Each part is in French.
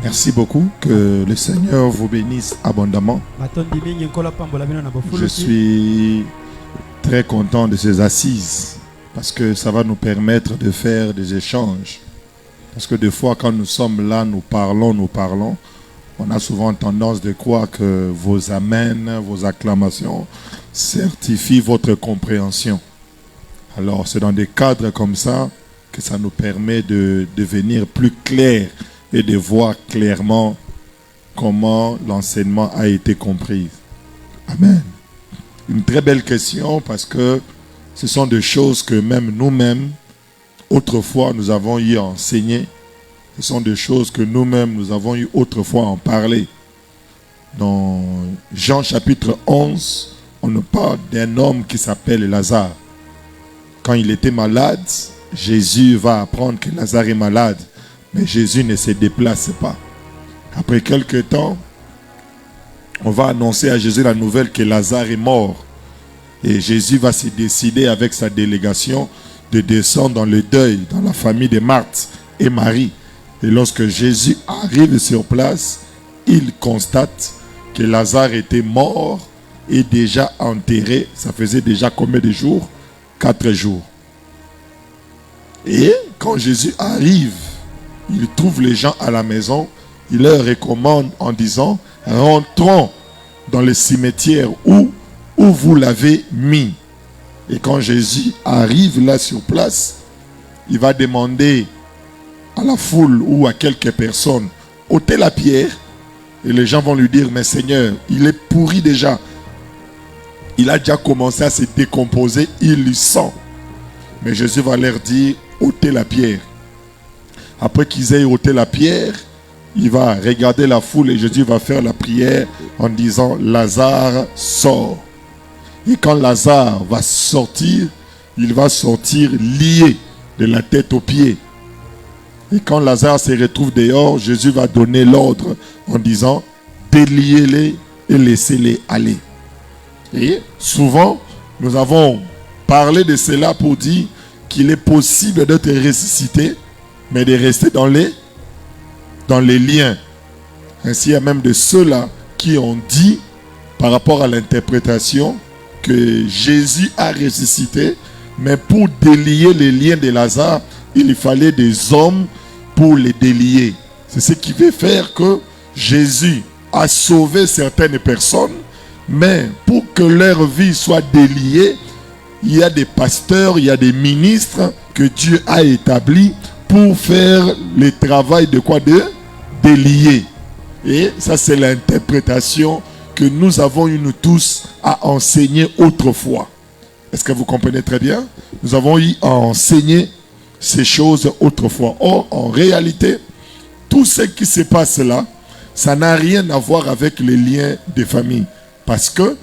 Merci beaucoup. Que le Seigneur vous bénisse abondamment. Je suis très content de ces assises parce que ça va nous permettre de faire des échanges. Parce que des fois, quand nous sommes là, nous parlons. On a souvent tendance de croire que vos amens, vos acclamations certifient votre compréhension. Alors, c'est dans des cadres comme ça que ça nous permet de devenir plus clair et de voir clairement comment l'enseignement a été compris. Amen. Une très belle question parce que ce sont des choses que même nous-mêmes, autrefois, nous avons eu à enseigner. Ce sont des choses que nous-mêmes, nous avons eu autrefois à en parler. Dans Jean chapitre 11, on nous parle d'un homme qui s'appelle Lazare. Quand il était malade, Jésus va apprendre que Lazare est malade. Mais Jésus ne se déplace pas. Après quelques temps, on va annoncer à Jésus la nouvelle que Lazare est mort. Et Jésus va se décider avec sa délégation de descendre dans le deuil, dans la famille de Marthe et Marie. Et lorsque Jésus arrive sur place, il constate que Lazare était mort et déjà enterré. Ça faisait déjà combien de jours? 4 jours. Et quand Jésus arrive, il trouve les gens à la maison, il leur recommande en disant « Rentrons dans le cimetière où vous l'avez mis. » Et quand Jésus arrive là sur place, il va demander à la foule ou à quelques personnes « ôtez la pierre » et les gens vont lui dire « Mais Seigneur, il est pourri déjà. Il a déjà commencé à se décomposer, il le sent. » Mais Jésus va leur dire « ôtez la pierre ». Après qu'ils aient ôté la pierre, il va regarder la foule et Jésus va faire la prière en disant « Lazare sort ». Et quand Lazare va sortir, il va sortir lié de la tête aux pieds. Et quand Lazare se retrouve dehors, Jésus va donner l'ordre en disant « Déliez-les et laissez-les aller ». Et souvent, nous avons parlé de cela pour dire qu'il est possible d'être ressuscité, mais de rester dans les liens. Ainsi, il y a même de ceux-là qui ont dit, par rapport à l'interprétation, que Jésus a ressuscité, mais pour délier les liens de Lazare, il fallait des hommes pour les délier. C'est ce qui veut faire que Jésus a sauvé certaines personnes, mais pour que leur vie soit déliée, il y a des pasteurs, il y a des ministres que Dieu a établis pour faire le travail de quoi? De délier. Et ça, c'est l'interprétation que nous avons eu nous tous à enseigner autrefois. Est-ce que vous comprenez très bien? Nous avons eu à enseigner ces choses autrefois. Or, en réalité, tout ce qui se passe là, ça n'a rien à voir avec les liens de famille. Parce que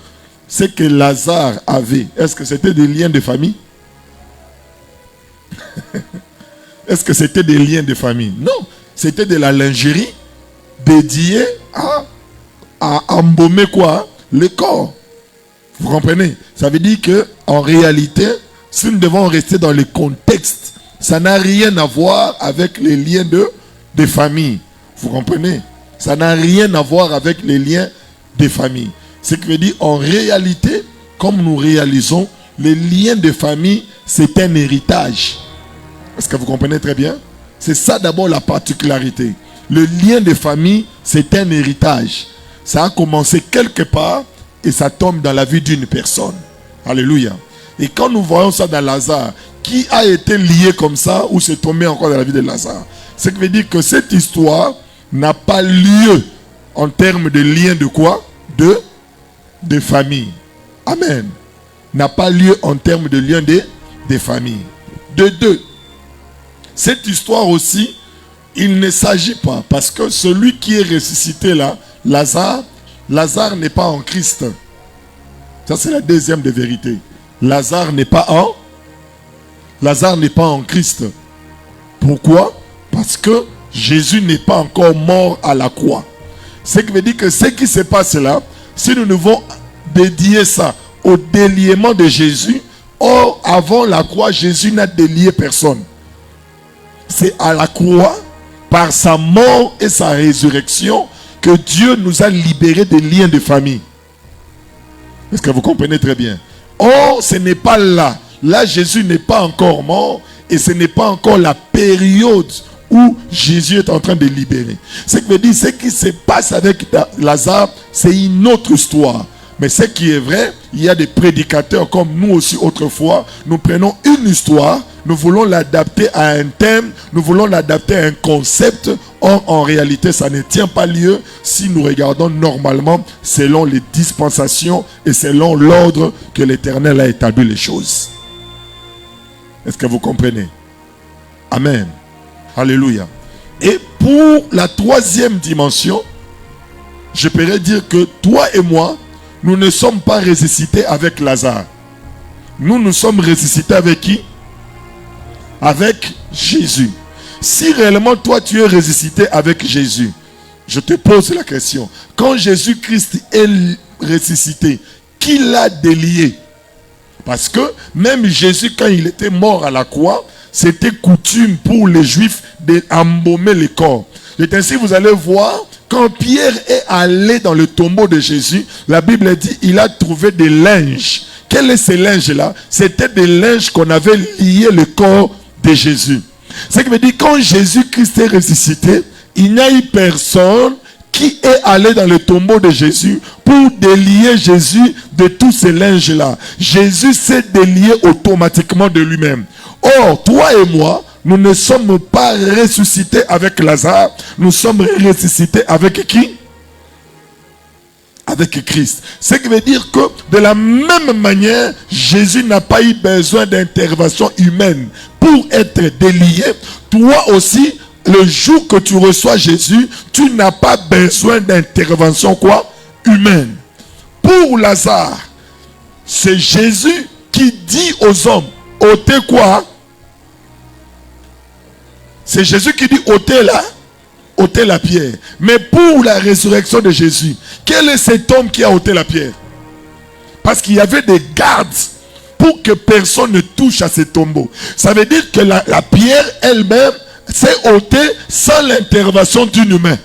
ce que Lazare avait, est-ce que c'était des liens de famille? Est-ce que c'était des liens de famille? Non, c'était de la lingerie dédiée à embaumer quoi? Le corps. Vous comprenez? Ça veut dire que en réalité, si nous devons rester dans le contexte, ça n'a rien à voir avec les liens de famille. Vous comprenez? Ça n'a rien à voir avec les liens de famille. Ce qui veut dire, en réalité, comme nous réalisons, les liens de famille, c'est un héritage. Est-ce que vous comprenez très bien? C'est ça d'abord la particularité. Le lien de famille, c'est un héritage. Ça a commencé quelque part et ça tombe dans la vie d'une personne. Alléluia. Et quand nous voyons ça dans Lazare, qui a été lié comme ça ou c'est tombé encore dans la vie de Lazare? Ce qui veut dire que cette histoire n'a pas lieu en termes de lien de quoi? De famille. Amen. N'a pas lieu en termes de lien de famille. De deux. Cette histoire aussi, il ne s'agit pas, parce que celui qui est ressuscité là, Lazare n'est pas en Christ. Ça, c'est la deuxième des vérités. Lazare n'est pas en Christ. Pourquoi? Parce que Jésus n'est pas encore mort à la croix. Ce qui veut dire que ce qui se passe là, si nous devons dédier ça au déliement de Jésus, or avant la croix, Jésus n'a délié personne. C'est à la croix par sa mort et sa résurrection, que Dieu nous a libérés des liens de famille. Est-ce que vous comprenez très bien? Or, ce n'est pas là. Là, Jésus n'est pas encore mort et ce n'est pas encore la période où Jésus est en train de libérer. Ce qui veut dire, ce qui se passe avec Lazare, c'est une autre histoire. Mais ce qui est vrai, il y a des prédicateurs comme nous aussi autrefois. Nous prenons une histoire, nous voulons l'adapter à un thème, nous voulons l'adapter à un concept. Or, en réalité, ça ne tient pas lieu si nous regardons normalement selon les dispensations et selon l'ordre que l'Éternel a établi les choses. Est-ce que vous comprenez? Amen. Alléluia. Et pour la troisième dimension, je pourrais dire que toi et moi, nous ne sommes pas ressuscités avec Lazare. Nous sommes ressuscités avec qui? Avec Jésus. Si réellement toi tu es ressuscité avec Jésus, je te pose la question. Quand Jésus-Christ est ressuscité, qui l'a délié? Parce que même Jésus, quand il était mort à la croix, c'était coutume pour les Juifs d'embaumer les corps. Et ainsi, vous allez voir, quand Pierre est allé dans le tombeau de Jésus, la Bible dit il a trouvé des linges. Quels sont ces linges-là? C'était des linges qu'on avait liés le corps de Jésus. Ce qui veut dire quand Jésus-Christ est ressuscité, il n'y a eu personne qui est allé dans le tombeau de Jésus pour délier Jésus de tous ces linges-là. Jésus s'est délié automatiquement de lui-même. Or, toi et moi, nous ne sommes pas ressuscités avec Lazare, nous sommes ressuscités avec qui? Avec Christ. Ce qui veut dire que de la même manière, Jésus n'a pas eu besoin d'intervention humaine pour être délié. Toi aussi, le jour que tu reçois Jésus, tu n'as pas besoin d'intervention quoi? Humaine. Pour Lazare, c'est Jésus qui dit aux hommes, ôtez quoi? C'est Jésus qui dit ôtez la pierre. Mais pour la résurrection de Jésus, quel est cet homme qui a ôté la pierre? Parce qu'il y avait des gardes pour que personne ne touche à ce tombeau. Ça veut dire que la pierre elle-même s'est ôtée sans l'intervention d'un humain.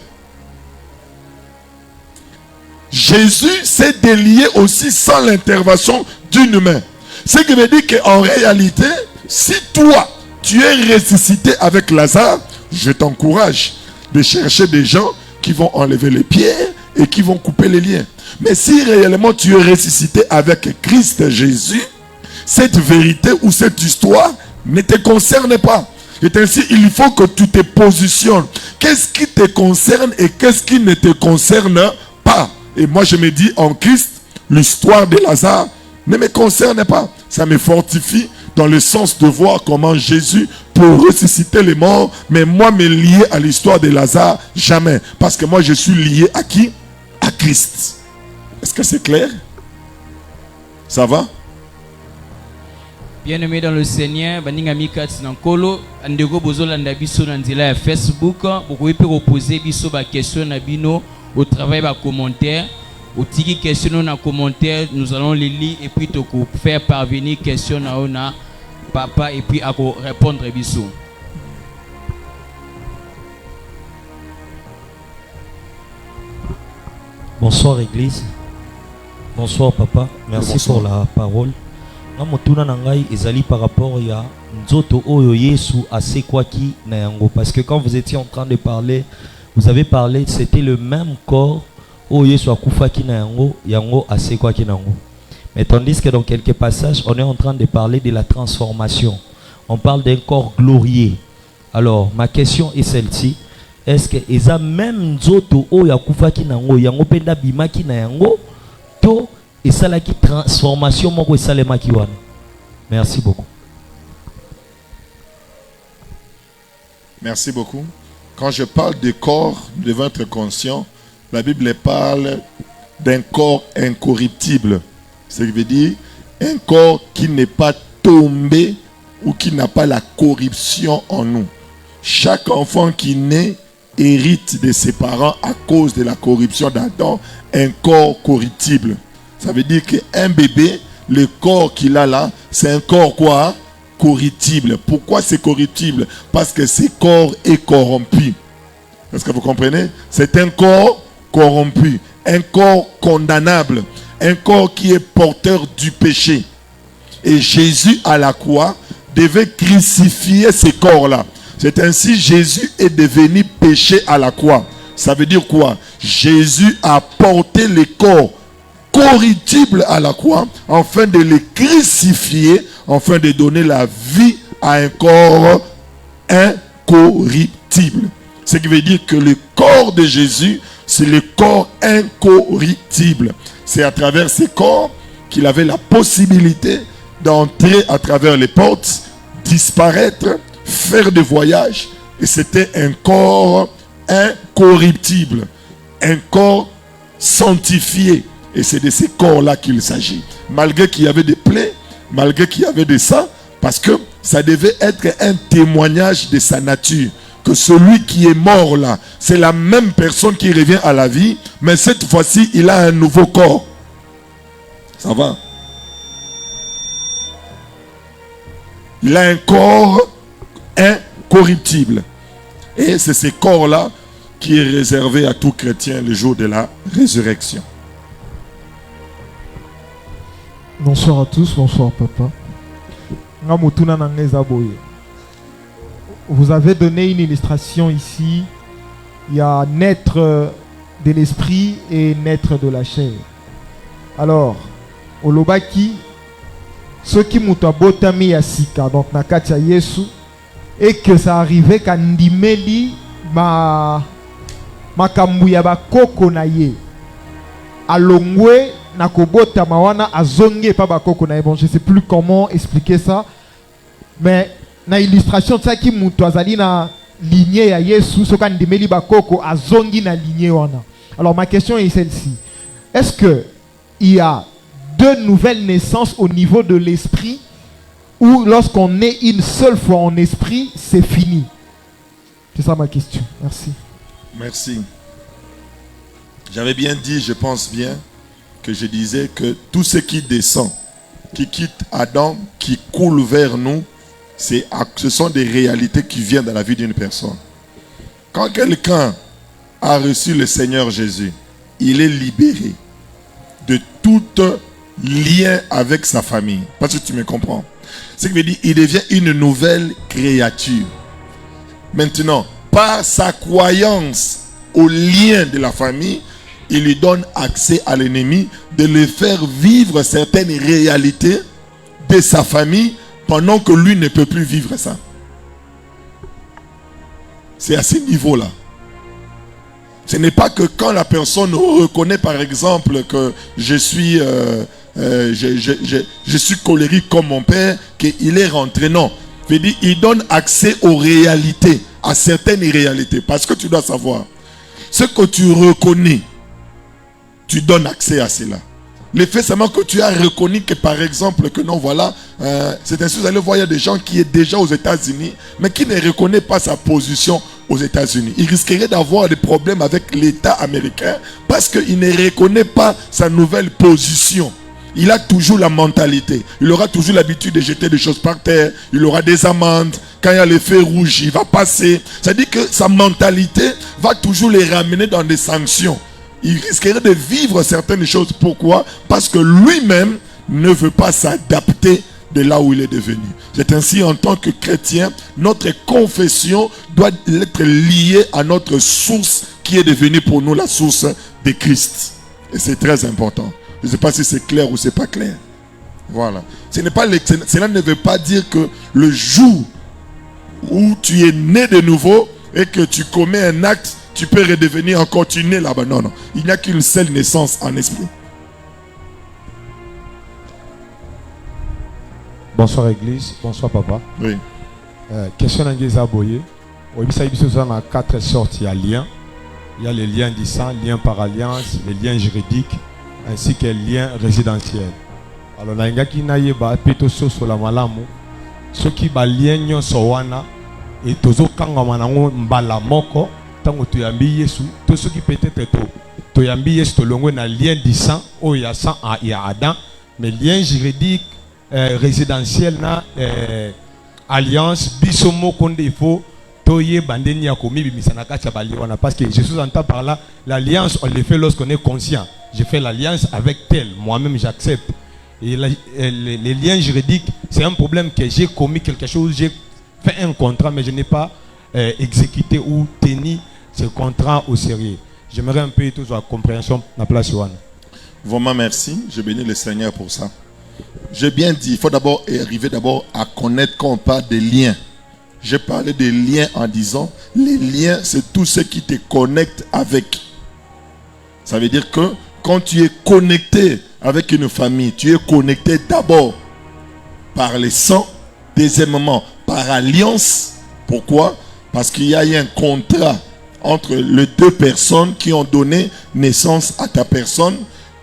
Jésus s'est délié aussi sans l'intervention d'un humain. Ce qui veut dire qu'en réalité, si toi, tu es ressuscité avec Lazare, je t'encourage de chercher des gens qui vont enlever les pierres et qui vont couper les liens. Mais si réellement tu es ressuscité avec Christ Jésus, cette vérité ou cette histoire ne te concerne pas. Et ainsi, il faut que tu te positionnes. Qu'est-ce qui te concerne et qu'est-ce qui ne te concerne pas? Et moi, je me dis, en Christ, l'histoire de Lazare ne me concerne pas. Ça me fortifie dans le sens de voir comment Jésus peut ressusciter les morts, mais moi me lier à l'histoire de Lazare, jamais. Parce que moi je suis lié à qui? À Christ. Est-ce que c'est clair? Ça va? Bien-aimé dans le Seigneur, baningami kati nankolo, andeko bozolanda biso na nzela ya Facebook, bokoki pe reposer biso ba question na bino au travail ba commentaire. Au tiki question dans commentaire, nous allons les lire et puis te faire parvenir question na papa et puis à répondre biso. Bonsoir Église. Bonsoir papa. Merci bonsoir. Pour la parole. Namotuna nangai ezali par rapport à nzoto oyo Yesu asekwaki na yango, parce que quand vous étiez en train de parler, vous avez parlé, c'était le même corps. Oh Yesu akufaki na yango, yango asekwaki na yango. Mais tandis que dans quelques passages, on est en train de parler de la transformation. On parle d'un corps glorieux. Alors, ma question est celle-ci. Est-ce que eza même nzoto oyo akufaki na yango, yango penda bimaki na yango, to esalaki transformation moko esalemaki wana? Merci beaucoup. Merci beaucoup. Quand je parle de corps, de votre conscient, la Bible parle d'un corps incorruptible. Ce qui veut dire un corps qui n'est pas tombé ou qui n'a pas la corruption en nous. Chaque enfant qui naît hérite de ses parents à cause de la corruption d'Adam un corps corruptible. Ça veut dire qu'un bébé, le corps qu'il a là, c'est un corps quoi? Corruptible. Pourquoi c'est corruptible? Parce que ce corps est corrompu. Est-ce que vous comprenez? C'est un corps corrompu, un corps condamnable, un corps qui est porteur du péché. Et Jésus à la croix devait crucifier ces corps-là. C'est ainsi Jésus est devenu péché à la croix. Ça veut dire quoi? Jésus a porté les corps corruptibles à la croix afin de les crucifier, afin de donner la vie à un corps incorruptible. Ce qui veut dire que le corps de Jésus, c'est le corps incorruptible. C'est à travers ces corps qu'il avait la possibilité d'entrer à travers les portes, disparaître, faire des voyages. Et c'était un corps incorruptible, un corps sanctifié. Et c'est de ces corps-là qu'il s'agit. Malgré qu'il y avait des plaies, malgré qu'il y avait des sang, parce que ça devait être un témoignage de sa nature. Que celui qui est mort là, c'est la même personne qui revient à la vie, mais cette fois-ci, il a un nouveau corps. Ça va? Il a un corps incorruptible. Et c'est ce corps-là qui est réservé à tout chrétien le jour de la résurrection. Bonsoir à tous, bonsoir papa. Vous avez donné une illustration ici. Il y a naître de l'esprit et naître de la chair. Alors, Olobaki, ceux qui mutabotami ya sika, donc nakati ya Yesu, et que ça arrivait qu'à ndimeli makambu ya bakoko na ye. Alongwe nakobota mawana azonge pa bakoko na ye. Bon, je sais plus comment expliquer ça, mais na illustration de ça qui mutu azali na lignée ya Yesu, soka ndimeli bakoko azongi na lignée wana. Alors ma question est celle-ci. Est-ce que il y a deux nouvelles naissances au niveau de l'esprit, ou lorsqu'on est une seule fois en esprit, c'est fini? C'est ça ma question. Merci. Merci. J'avais bien dit, je pense bien, que je disais que tout ce qui descend, qui quitte Adam, qui coule vers nous, ce sont des réalités qui viennent dans la vie d'une personne. Quand quelqu'un a reçu le Seigneur Jésus, il est libéré de tout lien avec sa famille. Parce que tu me comprends. Ce qui veut dire qu'il devient une nouvelle créature. Maintenant, par sa croyance au lien de la famille, il lui donne accès à l'ennemi de le faire vivre certaines réalités de sa famille pendant que lui ne peut plus vivre ça. C'est à ce niveau-là. Ce n'est pas que quand la personne reconnaît par exemple que je suis colérique comme mon père, qu'il est rentré. Non. Il donne accès aux réalités, à certaines réalités. Parce que tu dois savoir, ce que tu reconnais, tu donnes accès à cela. Le fait seulement que tu as reconnu que par exemple, que non, voilà, c'est ainsi que vous allez voir, il y a des gens qui sont déjà aux États-Unis, mais qui ne reconnaissent pas sa position aux États-Unis. Il risquerait d'avoir des problèmes avec l'État américain parce qu'il ne reconnaît pas sa nouvelle position. Il a toujours la mentalité. Il aura toujours l'habitude de jeter des choses par terre. Il aura des amendes. Quand il y a les feux rouges, il va passer. C'est-à-dire que sa mentalité va toujours les ramener dans des sanctions. Il risquerait de vivre certaines choses. Pourquoi? Parce que lui-même ne veut pas s'adapter de là où il est devenu. C'est ainsi, en tant que chrétien, notre confession doit être liée à notre source qui est devenue pour nous la source de Christ. Et c'est très important. Je ne sais pas si c'est clair ou c'est pas clair. Voilà. Cela ne veut pas dire que le jour où tu es né de nouveau et que tu commets un acte, tu peux redevenir encore, tu es né là-bas. Non, non. Il n'y a qu'une seule naissance en esprit. Bonsoir Église, bonsoir Papa. Oui. Question d'Angeza Boye. Il y a 4 sortes de liens. Il y a les liens du sang, liens par alliance, les liens juridiques, ainsi que les liens résidentiels. Alors, il y a qui n'aille pas plutôt sur la malamu. Ceux qui ba lien sowana et tozo kanga manango mbala moko tango tuyambi Yesu. Tous ceux qui peut-être tuyambi Yesu to longo na lien du sang o ya sang a ya Adam, mais lien juridique résidentiel na alliance bisomo konde il faut Parce que Jésus entend par là, l'alliance, on le fait lorsqu'on est conscient. Je fais l'alliance avec tel, moi-même j'accepte. Et les liens juridiques, c'est un problème que j'ai commis quelque chose, j'ai fait un contrat, mais je n'ai pas exécuté ou tenu ce contrat au sérieux. J'aimerais un peu toute la compréhension de la place Yohan. Vraiment merci, je bénis le Seigneur pour ça. J'ai bien dit, il faut d'abord arriver à connaître quand on parle des liens. J'ai parlé des liens en disant, les liens c'est tout ce qui te connecte avec. Ça veut dire que quand tu es connecté avec une famille, tu es connecté d'abord par les sangs, deuxièmement par alliance. Pourquoi? Parce qu'il y a eu un contrat entre les deux personnes qui ont donné naissance à ta personne.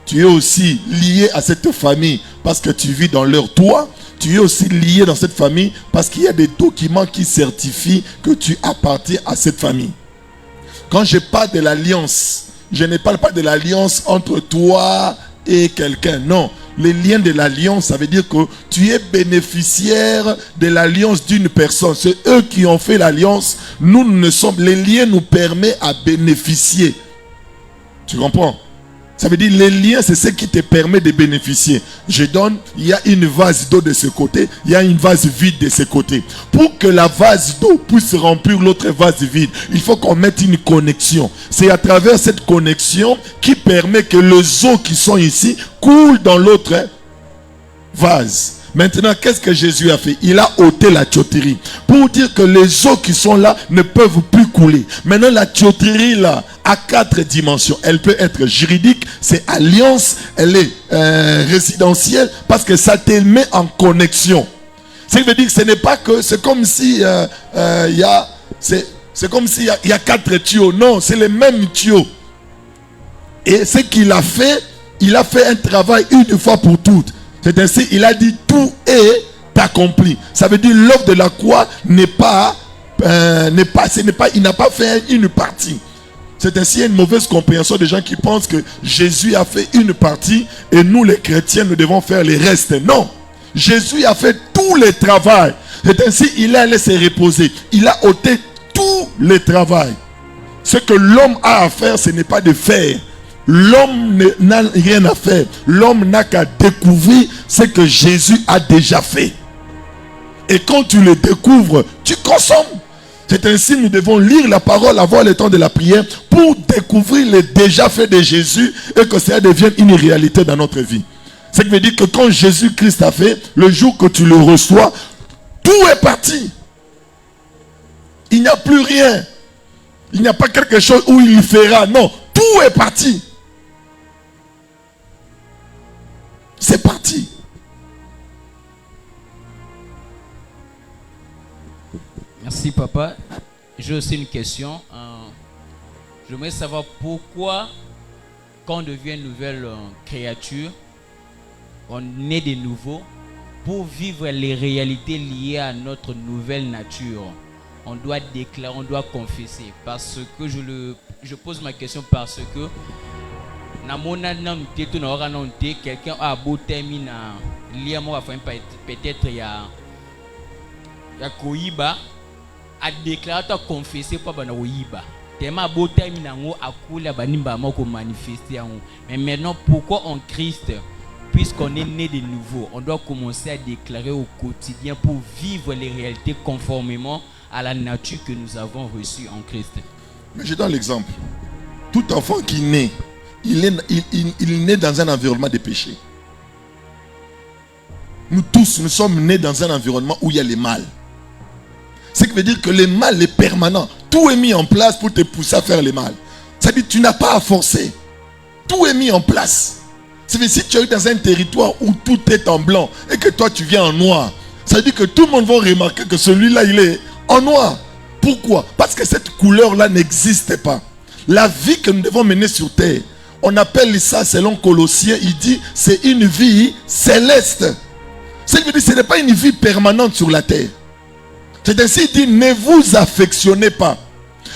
Tu es aussi lié à cette famille parce que tu vis dans leur toit. Tu es aussi lié dans cette famille parce qu'il y a des documents qui certifient que tu appartiens à cette famille. Quand je parle de l'alliance, je ne parle pas de l'alliance entre toi et quelqu'un. Non, les liens de l'alliance, ça veut dire que tu es bénéficiaire de l'alliance d'une personne. C'est eux qui ont fait l'alliance. Nous ne sommes... Les liens nous permettent à bénéficier. Tu comprends? Ça veut dire les liens, c'est ce qui te permet de bénéficier. Je donne, il y a une vase d'eau de ce côté, il y a une vase vide de ce côté. Pour que la vase d'eau puisse remplir l'autre vase vide, il faut qu'on mette une connexion. C'est à travers cette connexion qui permet que les eaux qui sont ici coulent dans l'autre vase. Maintenant, qu'est-ce que Jésus a fait? Il a ôté la tuyauterie pour dire que les eaux qui sont là ne peuvent plus couler. Maintenant, la tuyauterie là a 4 dimensions. Elle peut être juridique, c'est alliance, elle est résidentielle parce que ça te met en connexion. Ça veut dire que ce n'est pas que c'est comme si c'est comme s'il y a 4 tuyaux. Non, c'est les mêmes tuyaux. Et ce qu'il a fait, il a fait un travail une fois pour toutes. C'est ainsi, il a dit tout est accompli. Ça veut dire l'œuvre de la croix il n'a pas fait une partie. C'est ainsi une mauvaise compréhension des gens qui pensent que Jésus a fait une partie et nous les chrétiens nous devons faire les restes. Non, Jésus a fait tout le travail. C'est ainsi il est allé se reposer. Il a ôté tout le travail. Ce que l'homme a à faire, ce n'est pas de faire. L'homme n'a rien à faire. L'homme n'a qu'à découvrir ce que Jésus a déjà fait. Et quand tu le découvres, tu consommes. C'est ainsi nous devons lire la parole, avoir le temps de la prière pour découvrir le déjà fait de Jésus et que ça devienne une réalité dans notre vie. Ce qui veut dire que quand Jésus-Christ a fait, le jour que tu le reçois, tout est parti. Il n'y a plus rien. Il n'y a pas quelque chose où il fera. Non, tout est parti. C'est parti. Merci papa. J'ai aussi une question. J'aimerais savoir pourquoi quand on devient une nouvelle créature, on est de nouveau, pour vivre les réalités liées à notre nouvelle nature. On doit déclarer, on doit confesser. Parce que je pose ma question parce que quelqu'un a beau terminer peut-être il y a Koiba a déclaré à confesser pas bana Koiba tellement beau terminer a coulé banimba moko manifester. Mais maintenant pourquoi en Christ, puisqu'on est né de nouveau, on doit commencer à déclarer au quotidien pour vivre les réalités conformément à la nature que nous avons reçue en Christ. Mais je donne l'exemple. Tout enfant qui naît, il est né dans un environnement de péché. Nous tous, nous sommes nés dans un environnement où il y a le mal. Ce qui veut dire que le mal est permanent. Tout est mis en place pour te pousser à faire le mal. Ça veut dire que tu n'as pas à forcer. Tout est mis en place. Ça veut dire que si tu es dans un territoire où tout est en blanc et que toi tu viens en noir, ça veut dire que tout le monde va remarquer que celui-là il est en noir. Pourquoi? Parce que cette couleur-là n'existe pas. La vie que nous devons mener sur terre, on appelle ça, selon Colossiens, il dit, c'est une vie céleste. Ça veut dire, ce n'est pas une vie permanente sur la terre. C'est ainsi, il dit, ne vous affectionnez pas.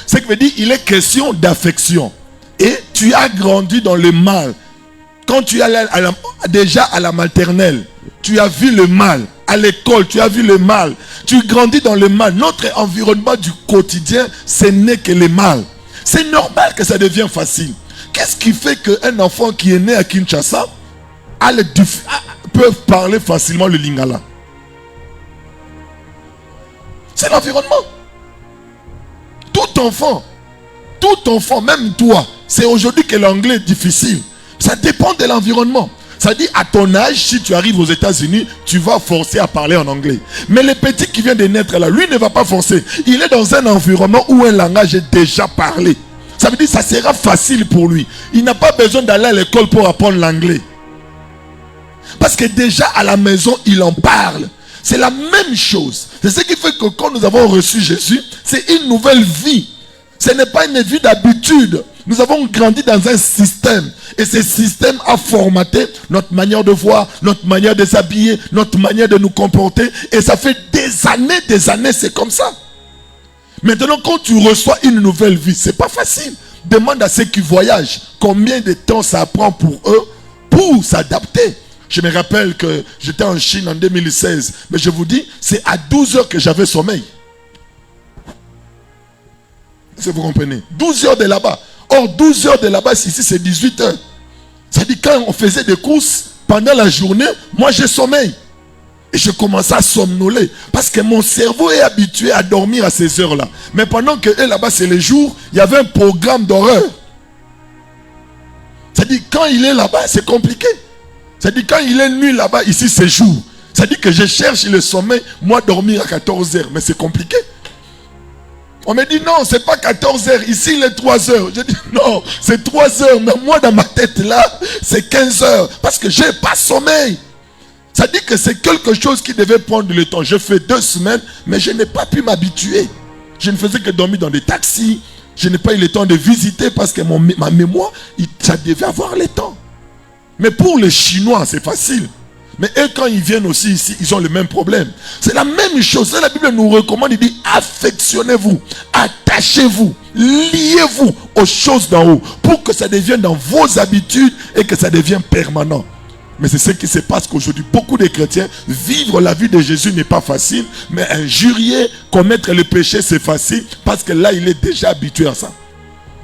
Ce qui veut dire, il est question d'affection. Et tu as grandi dans le mal. Quand tu es allé déjà à la maternelle, tu as vu le mal À l'école, tu as vu le mal. Tu grandis dans le mal. Notre environnement du quotidien, ce n'est que le mal. C'est normal que ça devienne facile. Qu'est-ce qui fait qu'un enfant qui est né à Kinshasa peut parler facilement le lingala? C'est l'environnement. Tout enfant, même toi, c'est aujourd'hui que l'anglais est difficile. Ça dépend de l'environnement. Ça dit, à ton âge, si tu arrives aux États-Unis, tu vas forcer à parler en anglais. Mais le petit qui vient de naître là, lui ne va pas forcer. Il est dans un environnement où un langage est déjà parlé. Ça veut dire que ça sera facile pour lui. Il n'a pas besoin d'aller à l'école pour apprendre l'anglais. Parce que déjà à la maison, il en parle. C'est la même chose. C'est ce qui fait que quand nous avons reçu Jésus, c'est une nouvelle vie. Ce n'est pas une vie d'habitude. Nous avons grandi dans un système. Et ce système a formaté notre manière de voir, notre manière de s'habiller, notre manière de nous comporter. Et ça fait des années, c'est comme ça. Maintenant, quand tu reçois une nouvelle vie, c'est pas facile. Demande à ceux qui voyagent combien de temps ça prend pour eux pour s'adapter. Je me rappelle que j'étais en Chine en 2016. Mais je vous dis, c'est à 12 heures que j'avais sommeil. Est-ce que vous comprenez? 12 heures de là-bas. Or, 12 heures de là-bas, ici, c'est 18 heures. Ça dit, quand on faisait des courses, pendant la journée, moi, j'ai sommeil. Et je commençais à somnoler. Parce que mon cerveau est habitué à dormir à ces heures-là. Mais pendant que eux, là-bas, c'est les jours, il y avait un programme d'horreur. Ça dit, quand il est là-bas, c'est compliqué. Ça dit, quand il est nuit là-bas, ici, c'est jour. Ça dit que je cherche le sommeil, moi, dormir à 14 heures. Mais c'est compliqué. On me dit non, c'est pas 14 heures. Ici, il est 3 heures. Je dis non, c'est 3 heures. Mais moi, dans ma tête, là, c'est 15 heures. Parce que j'ai pas sommeil. Ça dit que c'est quelque chose qui devait prendre le temps. Je fais 2 semaines, mais je n'ai pas pu m'habituer. Je ne faisais que dormir dans des taxis. Je n'ai pas eu le temps de visiter parce que ma mémoire, ça devait avoir le temps. Mais pour les Chinois, c'est facile. Mais eux, quand ils viennent aussi ici, ils ont le même problème. C'est la même chose. La Bible nous recommande, il dit, affectionnez-vous, attachez-vous, liez-vous aux choses d'en haut, pour que ça devienne dans vos habitudes et que ça devienne permanent. Mais c'est ce qui se passe qu'aujourd'hui, beaucoup de chrétiens, vivre la vie de Jésus n'est pas facile, mais injurier, commettre le péché, c'est facile, parce que là, il est déjà habitué à ça.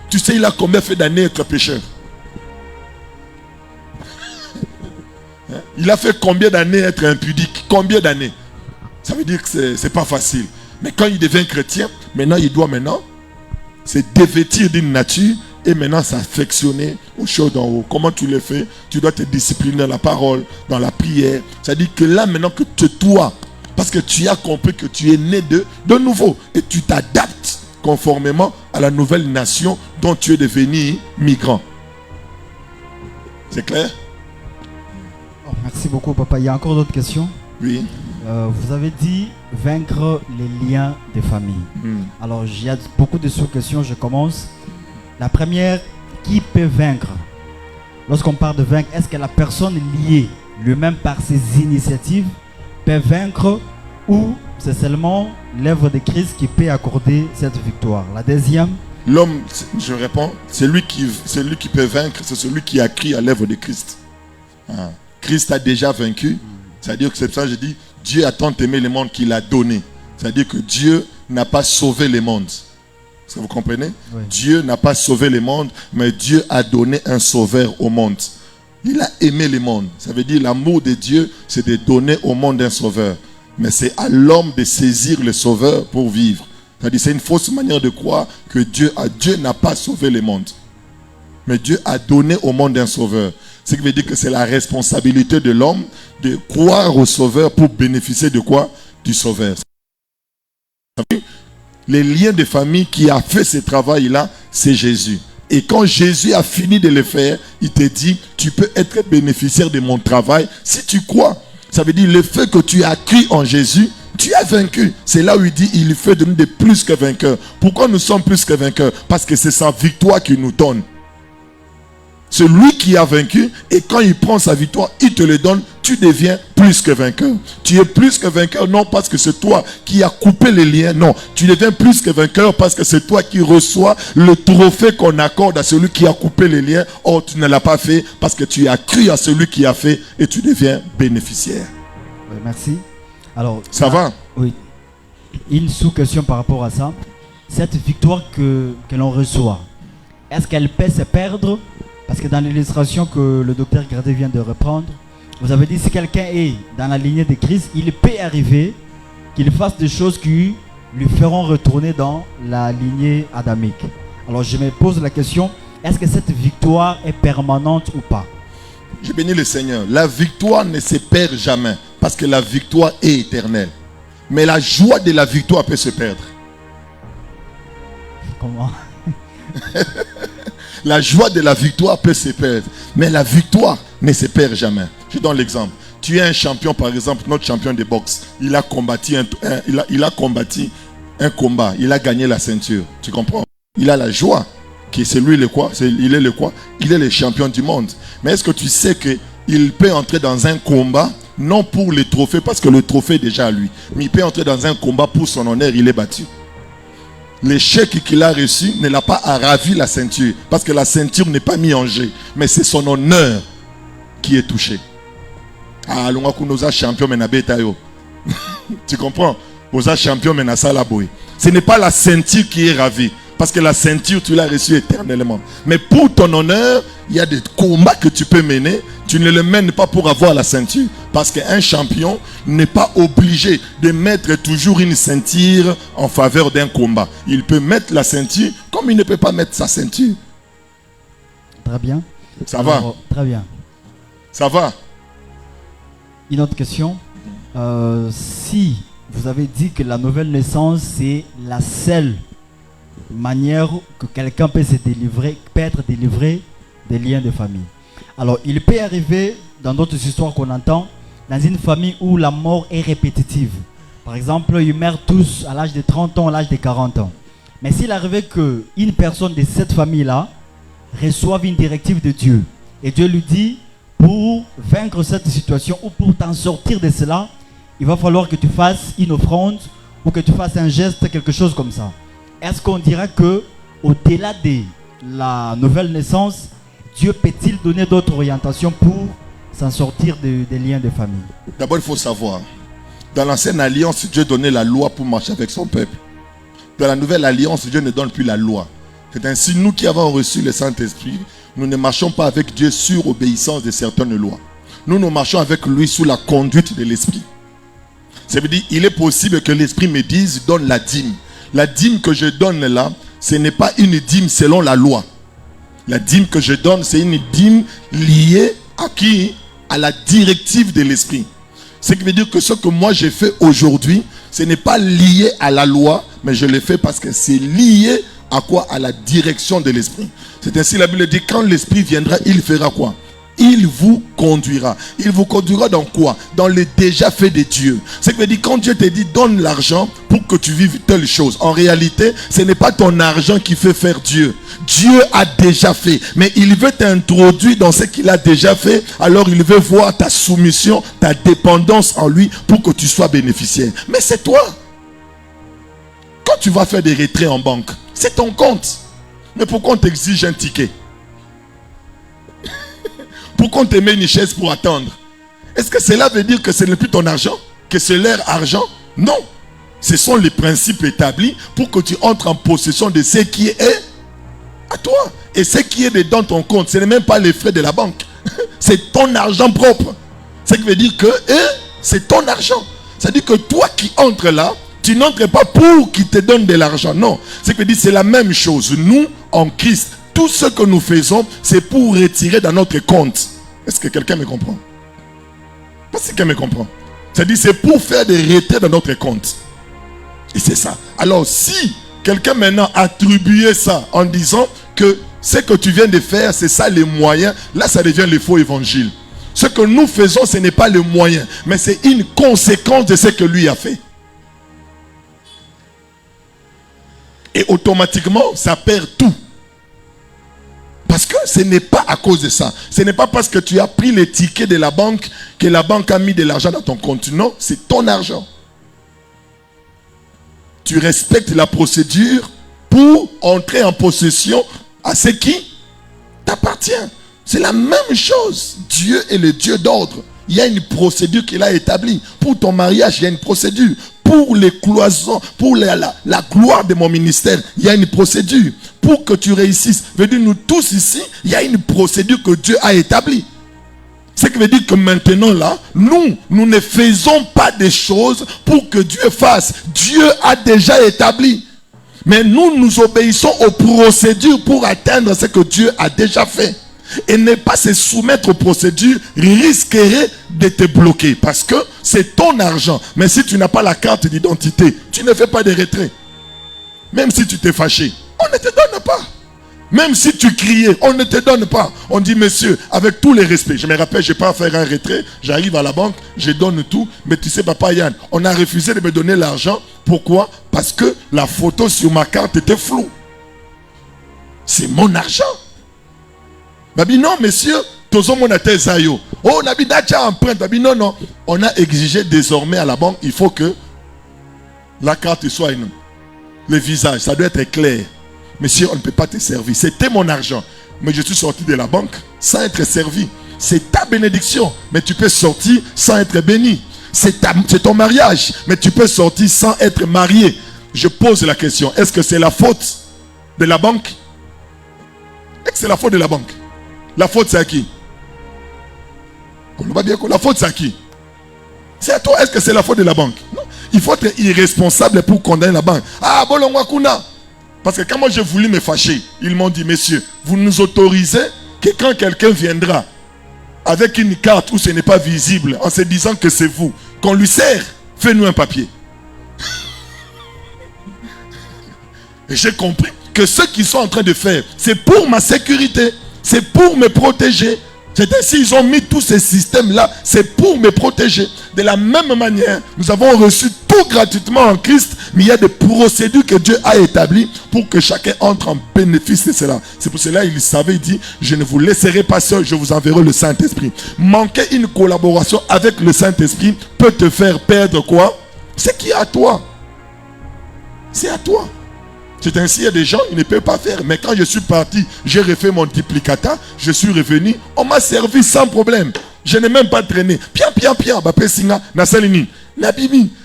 Tu sais, il a combien fait d'années être pécheur? Il a fait combien d'années être impudique? Combien d'années? Ça veut dire que c'est pas facile. Mais quand il devient chrétien, maintenant il doit se dévêtir d'une nature et maintenant s'affectionner aux choses d'en haut. Comment tu le fais? Tu dois te discipliner dans la parole, dans la prière. Ça veut dire que là maintenant que toi, parce que tu as compris que tu es né de nouveau et tu t'adaptes conformément à la nouvelle nation dont tu es devenu migrant. C'est clair? Merci beaucoup, papa. Il y a encore d'autres questions? Oui. Vous avez dit vaincre les liens des familles. Alors, il y a beaucoup de sous-questions. Je commence. La première, qui peut vaincre? Lorsqu'on parle de vaincre, est-ce que la personne liée lui-même par ses initiatives peut vaincre ou c'est seulement l'œuvre de Christ qui peut accorder cette victoire? La deuxième. L'homme, je réponds, c'est lui qui peut vaincre, c'est celui qui a crié à l'œuvre de Christ. Christ a déjà vaincu. C'est-à-dire que c'est ça que je dis, Dieu a tant aimé le monde qu'il a donné. C'est-à-dire que Dieu n'a pas sauvé le monde. Est-ce que vous comprenez? Oui. Dieu n'a pas sauvé le monde, mais Dieu a donné un sauveur au monde. Il a aimé le monde. Ça veut dire l'amour de Dieu, c'est de donner au monde un sauveur. Mais c'est à l'homme de saisir le sauveur pour vivre. C'est-à-dire c'est une fausse manière de croire que Dieu n'a pas sauvé le monde. Mais Dieu a donné au monde un sauveur. Ce qui veut dire que c'est la responsabilité de l'homme de croire au sauveur pour bénéficier de quoi? Du sauveur. Les liens de famille qui a fait ce travail-là, c'est Jésus. Et quand Jésus a fini de le faire, il te dit, tu peux être bénéficiaire de mon travail si tu crois. Ça veut dire le fait que tu as cru en Jésus, tu as vaincu. C'est là où il dit, il fait de nous des plus que vainqueurs. Pourquoi nous sommes plus que vainqueurs? Parce que c'est sa victoire qui nous donne. C'est lui qui a vaincu et quand il prend sa victoire, il te le donne, tu deviens plus que vainqueur. Tu es plus que vainqueur non parce que c'est toi qui as coupé les liens, non. Tu deviens plus que vainqueur parce que c'est toi qui reçois le trophée qu'on accorde à celui qui a coupé les liens. Or, tu ne l'as pas fait parce que tu as cru à celui qui a fait et tu deviens bénéficiaire. Oui, merci. Alors, Ça va? Oui. Une sous-question par rapport à ça. Cette victoire que l'on reçoit, est-ce qu'elle peut se perdre? Parce que dans l'illustration que le docteur Gradé vient de reprendre, vous avez dit si quelqu'un est dans la lignée de Christ, il peut arriver qu'il fasse des choses qui lui feront retourner dans la lignée adamique. Alors je me pose la question, est-ce que cette victoire est permanente ou pas? Je bénis le Seigneur. La victoire ne se perd jamais parce que la victoire est éternelle. Mais la joie de la victoire peut se perdre. Comment? La joie de la victoire peut se perdre. Mais la victoire ne se perd jamais. Je donne l'exemple. Tu es un champion, par exemple, notre champion de boxe. Il a combattu un combat. Il a gagné la ceinture. Tu comprends? Il a la joie. Que c'est lui le quoi? Il est le quoi? Il est le champion du monde. Mais est-ce que tu sais qu'il peut entrer dans un combat, non pour le trophée, parce que le trophée est déjà à lui, mais il peut entrer dans un combat pour son honneur, il est battu. L'échec qu'il a reçu ne l'a pas ravi la ceinture, parce que la ceinture n'est pas mise en jeu, mais c'est son honneur qui est touché. Ah, l'on champion tu comprends? Nous champion ce n'est pas la ceinture qui est ravie, parce que la ceinture tu l'as reçue éternellement. Mais pour ton honneur, il y a des combats que tu peux mener. Tu ne le mènes pas pour avoir la ceinture, parce qu'un champion n'est pas obligé de mettre toujours une ceinture en faveur d'un combat. Il peut mettre la ceinture comme il ne peut pas mettre sa ceinture. Très bien. Ça va? Très bien. Ça va? Une autre question. Si vous avez dit que la nouvelle naissance, c'est la seule manière que quelqu'un peut être délivré des liens de famille. Alors, il peut arriver dans d'autres histoires qu'on entend, dans une famille où la mort est répétitive. Par exemple, ils meurent tous à l'âge de 30 ans, à l'âge de 40 ans. Mais s'il arrivait qu'une personne de cette famille-là reçoive une directive de Dieu, et Dieu lui dit, pour vaincre cette situation ou pour t'en sortir de cela, il va falloir que tu fasses une offrande ou que tu fasses un geste, quelque chose comme ça. Est-ce qu'on dira que au-delà de la nouvelle naissance, Dieu peut-il donner d'autres orientations pour s'en sortir des liens de famille? D'abord, il faut savoir, dans l'ancienne alliance, Dieu donnait la loi pour marcher avec son peuple. Dans la nouvelle alliance, Dieu ne donne plus la loi. C'est ainsi, nous qui avons reçu le Saint-Esprit, nous ne marchons pas avec Dieu sur obéissance de certaines lois. Nous marchons avec lui sous la conduite de l'Esprit. Ça veut dire, il est possible que l'Esprit me dise, donne la dîme. La dîme que je donne là, ce n'est pas une dîme selon la loi. La dîme que je donne, c'est une dîme liée à qui? À la directive de l'Esprit. Ce qui veut dire que ce que moi j'ai fait aujourd'hui, ce n'est pas lié à la loi, mais je le fais parce que c'est lié à quoi? À la direction de l'Esprit. C'est ainsi la Bible dit, quand l'Esprit viendra, il fera quoi? Il vous conduira. Il vous conduira dans quoi? Dans le déjà fait de Dieu. Ce qui veut dire, quand Dieu te dit donne l'argent pour que tu vives telle chose, en réalité, ce n'est pas ton argent qui fait faire Dieu. Dieu a déjà fait, mais il veut t'introduire dans ce qu'il a déjà fait. Alors il veut voir ta soumission, ta dépendance en lui pour que tu sois bénéficiaire. Mais c'est toi. Quand tu vas faire des retraits en banque, c'est ton compte. Mais pourquoi on t'exige un ticket? Pourquoi on te met une chaise pour attendre? Est-ce que cela veut dire que ce n'est plus ton argent? Que c'est leur argent? Non. Ce sont les principes établis pour que tu entres en possession de ce qui est à toi. Et ce qui est dans ton compte, ce n'est même pas les frais de la banque. C'est ton argent propre. Ce qui veut dire que c'est ton argent. C'est-à-dire que toi qui entres là, tu n'entres pas pour qu'il te donne de l'argent. Non. Ce qui veut dire c'est la même chose. Nous, en Christ, tout ce que nous faisons, c'est pour retirer dans notre compte. Est-ce que quelqu'un me comprend? Pas si quelqu'un me comprend. C'est-à-dire c'est pour faire des retraits dans notre compte. Et c'est ça. Alors si quelqu'un maintenant attribuait ça en disant que ce que tu viens de faire, c'est ça les moyens, là ça devient le faux évangile. Ce que nous faisons, ce n'est pas le moyen, mais c'est une conséquence de ce que lui a fait. Et automatiquement, ça perd tout. Parce que ce n'est pas à cause de ça. Ce n'est pas parce que tu as pris les tickets de la banque que la banque a mis de l'argent dans ton compte. Non, c'est ton argent. Tu respectes la procédure pour entrer en possession à ce qui t'appartient. C'est la même chose. Dieu est le Dieu d'ordre. il y a une procédure qu'il a établie. Pour ton mariage, il y a une procédure. Pour les cloisons, pour la gloire de mon ministère, il y a une procédure. Pour que tu réussisses, veut dire nous tous ici, il y a une procédure que Dieu a établie. Ce qui veut dire que maintenant là, nous ne faisons pas des choses pour que Dieu fasse. Dieu a déjà établi. Mais nous obéissons aux procédures pour atteindre ce que Dieu a déjà fait. Et ne pas se soumettre aux procédures risquerait de te bloquer. Parce que c'est ton argent. Mais si tu n'as pas la carte d'identité, tu ne fais pas de retrait. Même si tu t'es fâché, on ne te donne pas. Même si tu criais, on ne te donne pas. On dit, monsieur, avec tous les respects. Je me rappelle, je pars faire un retrait. J'arrive à la banque, je donne tout. Mais tu sais, papa Yann, on a refusé de me donner l'argent. Pourquoi? Parce que la photo sur ma carte était floue. C'est mon argent. Babi, non, monsieur, tous mon zayo. Oh, on a dit, empreinte. Babi, non, non. On a exigé désormais à la banque, il faut que la carte soit une. Le visage, ça doit être clair. Monsieur, on ne peut pas te servir. C'était mon argent. Mais je suis sorti de la banque sans être servi. C'est ta bénédiction. Mais tu peux sortir sans être béni. C'est ton mariage. Mais tu peux sortir sans être marié. Je pose la question. Est-ce que c'est la faute de la banque? Est-ce que c'est la faute de la banque? La faute c'est à qui? La faute c'est à qui? C'est à toi. Est-ce que c'est la faute de la banque? Non. Il faut être irresponsable pour condamner la banque. Ah, bon, parce que quand moi j'ai voulu me fâcher, ils m'ont dit, messieurs, vous nous autorisez que quand quelqu'un viendra avec une carte où ce n'est pas visible, en se disant que c'est vous, qu'on lui sert, fais-nous un papier. Et j'ai compris que ce qu'ils sont en train de faire, c'est pour ma sécurité, c'est pour me protéger. C'est ainsi ils ont mis tous ces systèmes-là, c'est pour me protéger. De la même manière, nous avons reçu tout gratuitement en Christ, mais il y a des procédures que Dieu a établies pour que chacun entre en bénéfice de cela. C'est pour cela qu'il savait, il dit, je ne vous laisserai pas seul, je vous enverrai le Saint-Esprit. Manquer une collaboration avec le Saint-Esprit peut te faire perdre quoi? Ce qui est à toi. C'est à toi. C'est ainsi, il y a des gens, ils ne peuvent pas faire. Mais quand je suis parti, j'ai refait mon duplicata, je suis revenu, on m'a servi sans problème. Je n'ai même pas traîné.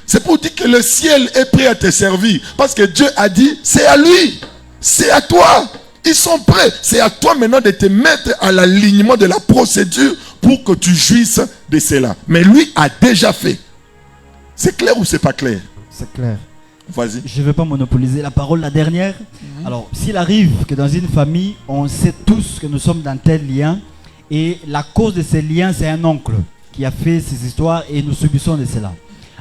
C'est pour dire que le ciel est prêt à te servir. Parce que Dieu a dit, c'est à lui. C'est à toi. Ils sont prêts. C'est à toi maintenant de te mettre à l'alignement de la procédure pour que tu jouisses de cela. Mais lui a déjà fait. C'est clair ou c'est pas clair? C'est clair. Vas-y. Je ne vais pas monopoliser la parole, la dernière. Alors, s'il arrive que dans une famille, on sait tous que nous sommes dans tel lien, et la cause de ces liens, c'est un oncle qui a fait ces histoires et nous subissons de cela.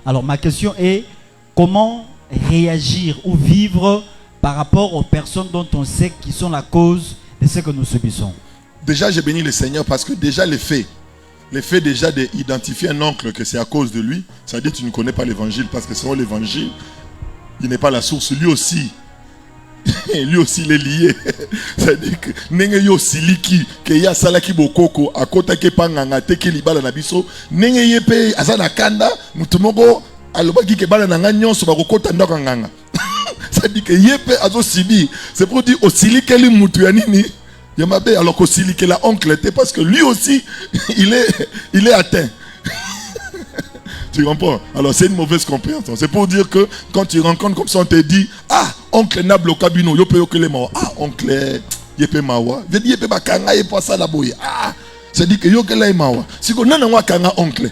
Alors, ma question est, comment réagir ou vivre par rapport aux personnes dont on sait qui sont la cause de ce que nous subissons? Déjà, j'ai béni le Seigneur parce que déjà les faits déjà d'identifier un oncle que c'est à cause de lui, ça veut dire que tu ne connais pas l'évangile, parce que selon l'évangile, il n'est pas la source. Lui aussi il est lié. C'est-à-dire que nenge yo siliki que ya salaki bokoko akota ke panganga te ke libala na biso nenge yepe azana kanda mutumoko alobaki ke bala na nyonso bakokota ndoko nganga. C'est-à-dire que yepe azo sibi, c'est pour dire osilike li mutu ya nini yamabe, alors qu'osilike la oncle te, parce que lui aussi il est atteint. Tu comprends? Alors c'est une mauvaise compréhension. C'est pour dire que quand tu rencontres comme ça, on te dit, ah, oncle Nablo Kabino, yope yokele mawa. Ah, oncle yepe mawa. Je dis yepe bakanga yepe ça la boye. Ah, c'est dit que yokele mawa. Si ko nana wa kanga oncle.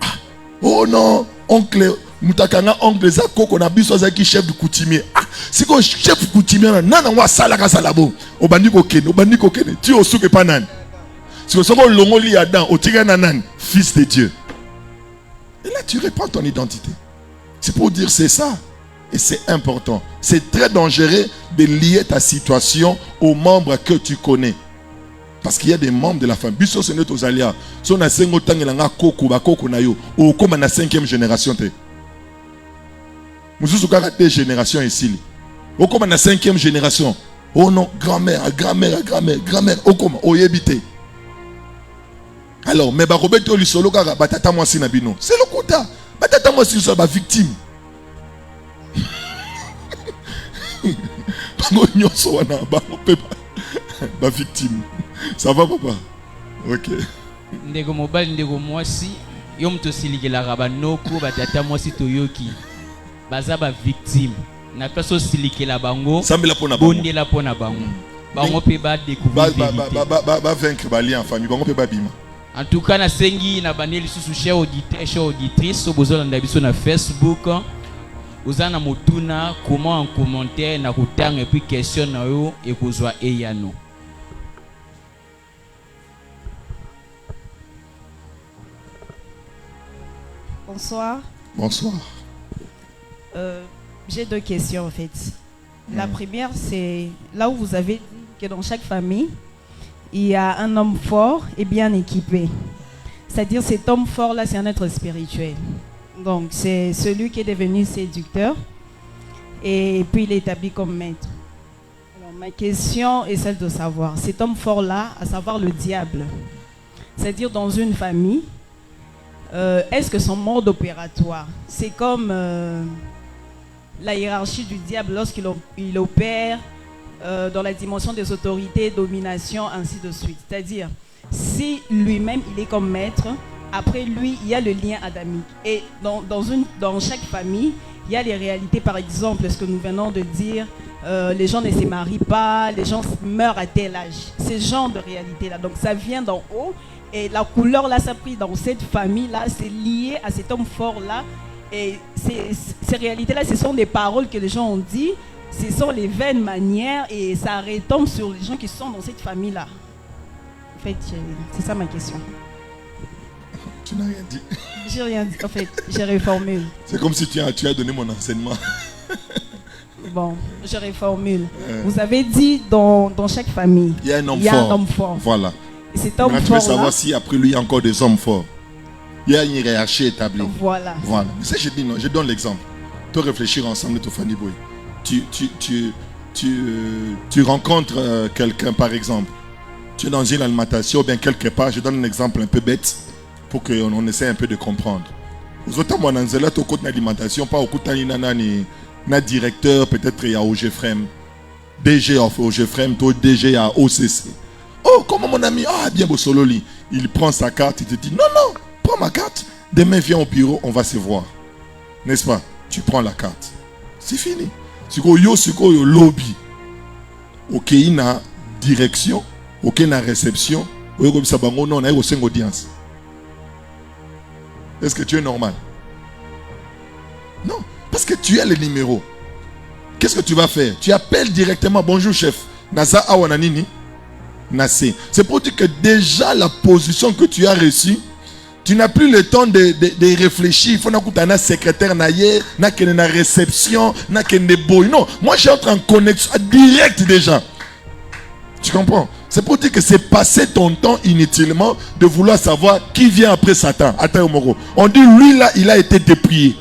Ah, oh non, oncle mutakanga oncle za koko na biso za ki chef du coutumier. Ah, si ko chef coutumier nana wa sala ka sala bo. Obandi ko kene. Tu osuke pa nani. Si ko soko longoli Adam, otiga nanan, fils de Dieu. Et là, tu répands ton identité. C'est pour dire c'est ça. Et c'est important. C'est très dangereux de lier ta situation aux membres que tu connais. Parce qu'il y a des membres de la famille. Biso ce n'est aux alliés. Si on a 5 ans, il y a koko na yo. Ou comme on a 5e génération. Nous sommes à 2 générations ici. Ou comme on a 5e génération. Oh non, grand-mère. Ou comme on y habite. Alors, mais Robert oli solo kaka batata mwasi na bino. C'est le quota. Batata mwasi so ba victime. Bango nyonso wana bango pe ba victime. Ça va papa? OK. Ndeko mobali ndeko mwasi yo mto silikelaka banoko batata mwasi toyoki baza ba victime na place osilikela bango Sambela pona bango. bondela pona bango bango pe ba découvrir vérité ba vaincre ba lien en famille bango pe ba bima. en tout cas nasengi na bandeli susu cher auditeur cher auditrice so bozolanda biso na Facebook ozana motuna comment en commentaire na kutanga et puis question na yo ekozwa eyano. Bonsoir. Bonsoir. J'ai deux questions en fait. La première, c'est là où vous avez dit que dans chaque famille, il y a un homme fort et bien équipé. C'est-à-dire cet homme fort-là, c'est un être spirituel. Donc c'est celui qui est devenu séducteur et puis il est établi comme maître. Alors, ma question est celle de savoir, cet homme fort-là, à savoir le diable, c'est-à-dire dans une famille, est-ce que son mode opératoire, c'est comme la hiérarchie du diable lorsqu'il opère dans la dimension des autorités, domination, ainsi de suite. C'est-à-dire, si lui-même, il est comme maître, après lui, il y a le lien adamique. Et dans chaque famille, il y a les réalités, par exemple, ce que nous venons de dire, les gens ne se marient pas, les gens meurent à tel âge. Ce genre de réalité-là. Donc ça vient d'en haut. Et la couleur là, ça pris dans cette famille-là, c'est lié à cet homme fort-là. Et ces réalités-là, ce sont des paroles que les gens ont dit, ce sont les vaines manières et ça retombe sur les gens qui sont dans cette famille-là. En fait, c'est ça ma question. Tu n'as rien dit. J'ai rien dit, en fait, j'ai reformule. C'est comme si tu as donné mon enseignement. Bon, je reformule. Vous avez dit dans chaque famille, il y a un homme fort. Voilà. Et cet homme fort, tu veux savoir si après lui, il y a encore des hommes forts. Il y a une hiérarchie établie. Voilà. Voilà. Mais ça, je dis non, je donne l'exemple. Tu réfléchir ensemble, tout Fanny Boy. Tu rencontres quelqu'un, par exemple. Tu es dans une alimentation, ou bien quelque part, je donne un exemple un peu bête pour qu'on essaie un peu de comprendre. Vous autres, moi, dans l'alimentation, pas au coup de directeur, peut-être il y a OGFREM, DG of OGFREM, DG à OCC. Oh, comment mon ami, bien Bossololi. Il prend sa carte, il te dit, non, prends ma carte. Demain, viens au bureau, on va se voir. N'est-ce pas? Tu prends la carte. C'est fini. C'est yo lobby. Ok, il y a direction. Ok, il y a réception. On a une audience. Est-ce que tu es normal? Non, parce que tu as le numéro. Qu'est-ce que tu vas faire? Tu appelles directement, bonjour chef. Nasa Awananini. C'est pour dire que déjà la position que tu as reçue, tu n'as plus le temps de réfléchir. Il faut que un secrétaire naïe, une réception, une boy. Non, moi je suis en connexion direct déjà. Tu comprends? C'est pour dire que c'est passer ton temps inutilement de vouloir savoir qui vient après Satan. Attends, on dit lui là, il a été dépouillé.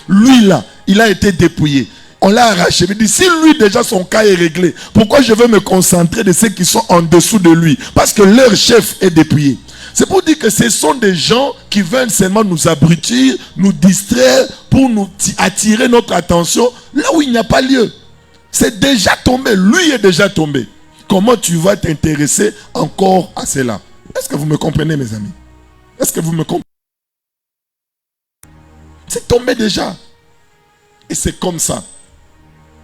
Lui là, il a été dépouillé. On l'a arraché. Il dit, si lui déjà son cas est réglé, pourquoi je veux me concentrer de ceux qui sont en dessous de lui? Parce que leur chef est dépouillé. C'est pour dire que ce sont des gens qui veulent seulement nous abrutir, nous distraire, pour nous attirer notre attention là où il n'y a pas lieu. C'est déjà tombé. Lui est déjà tombé. Comment tu vas t'intéresser encore à cela? Est-ce que vous me comprenez, mes amis? Est-ce que vous me comprenez? C'est tombé déjà. Et c'est comme ça.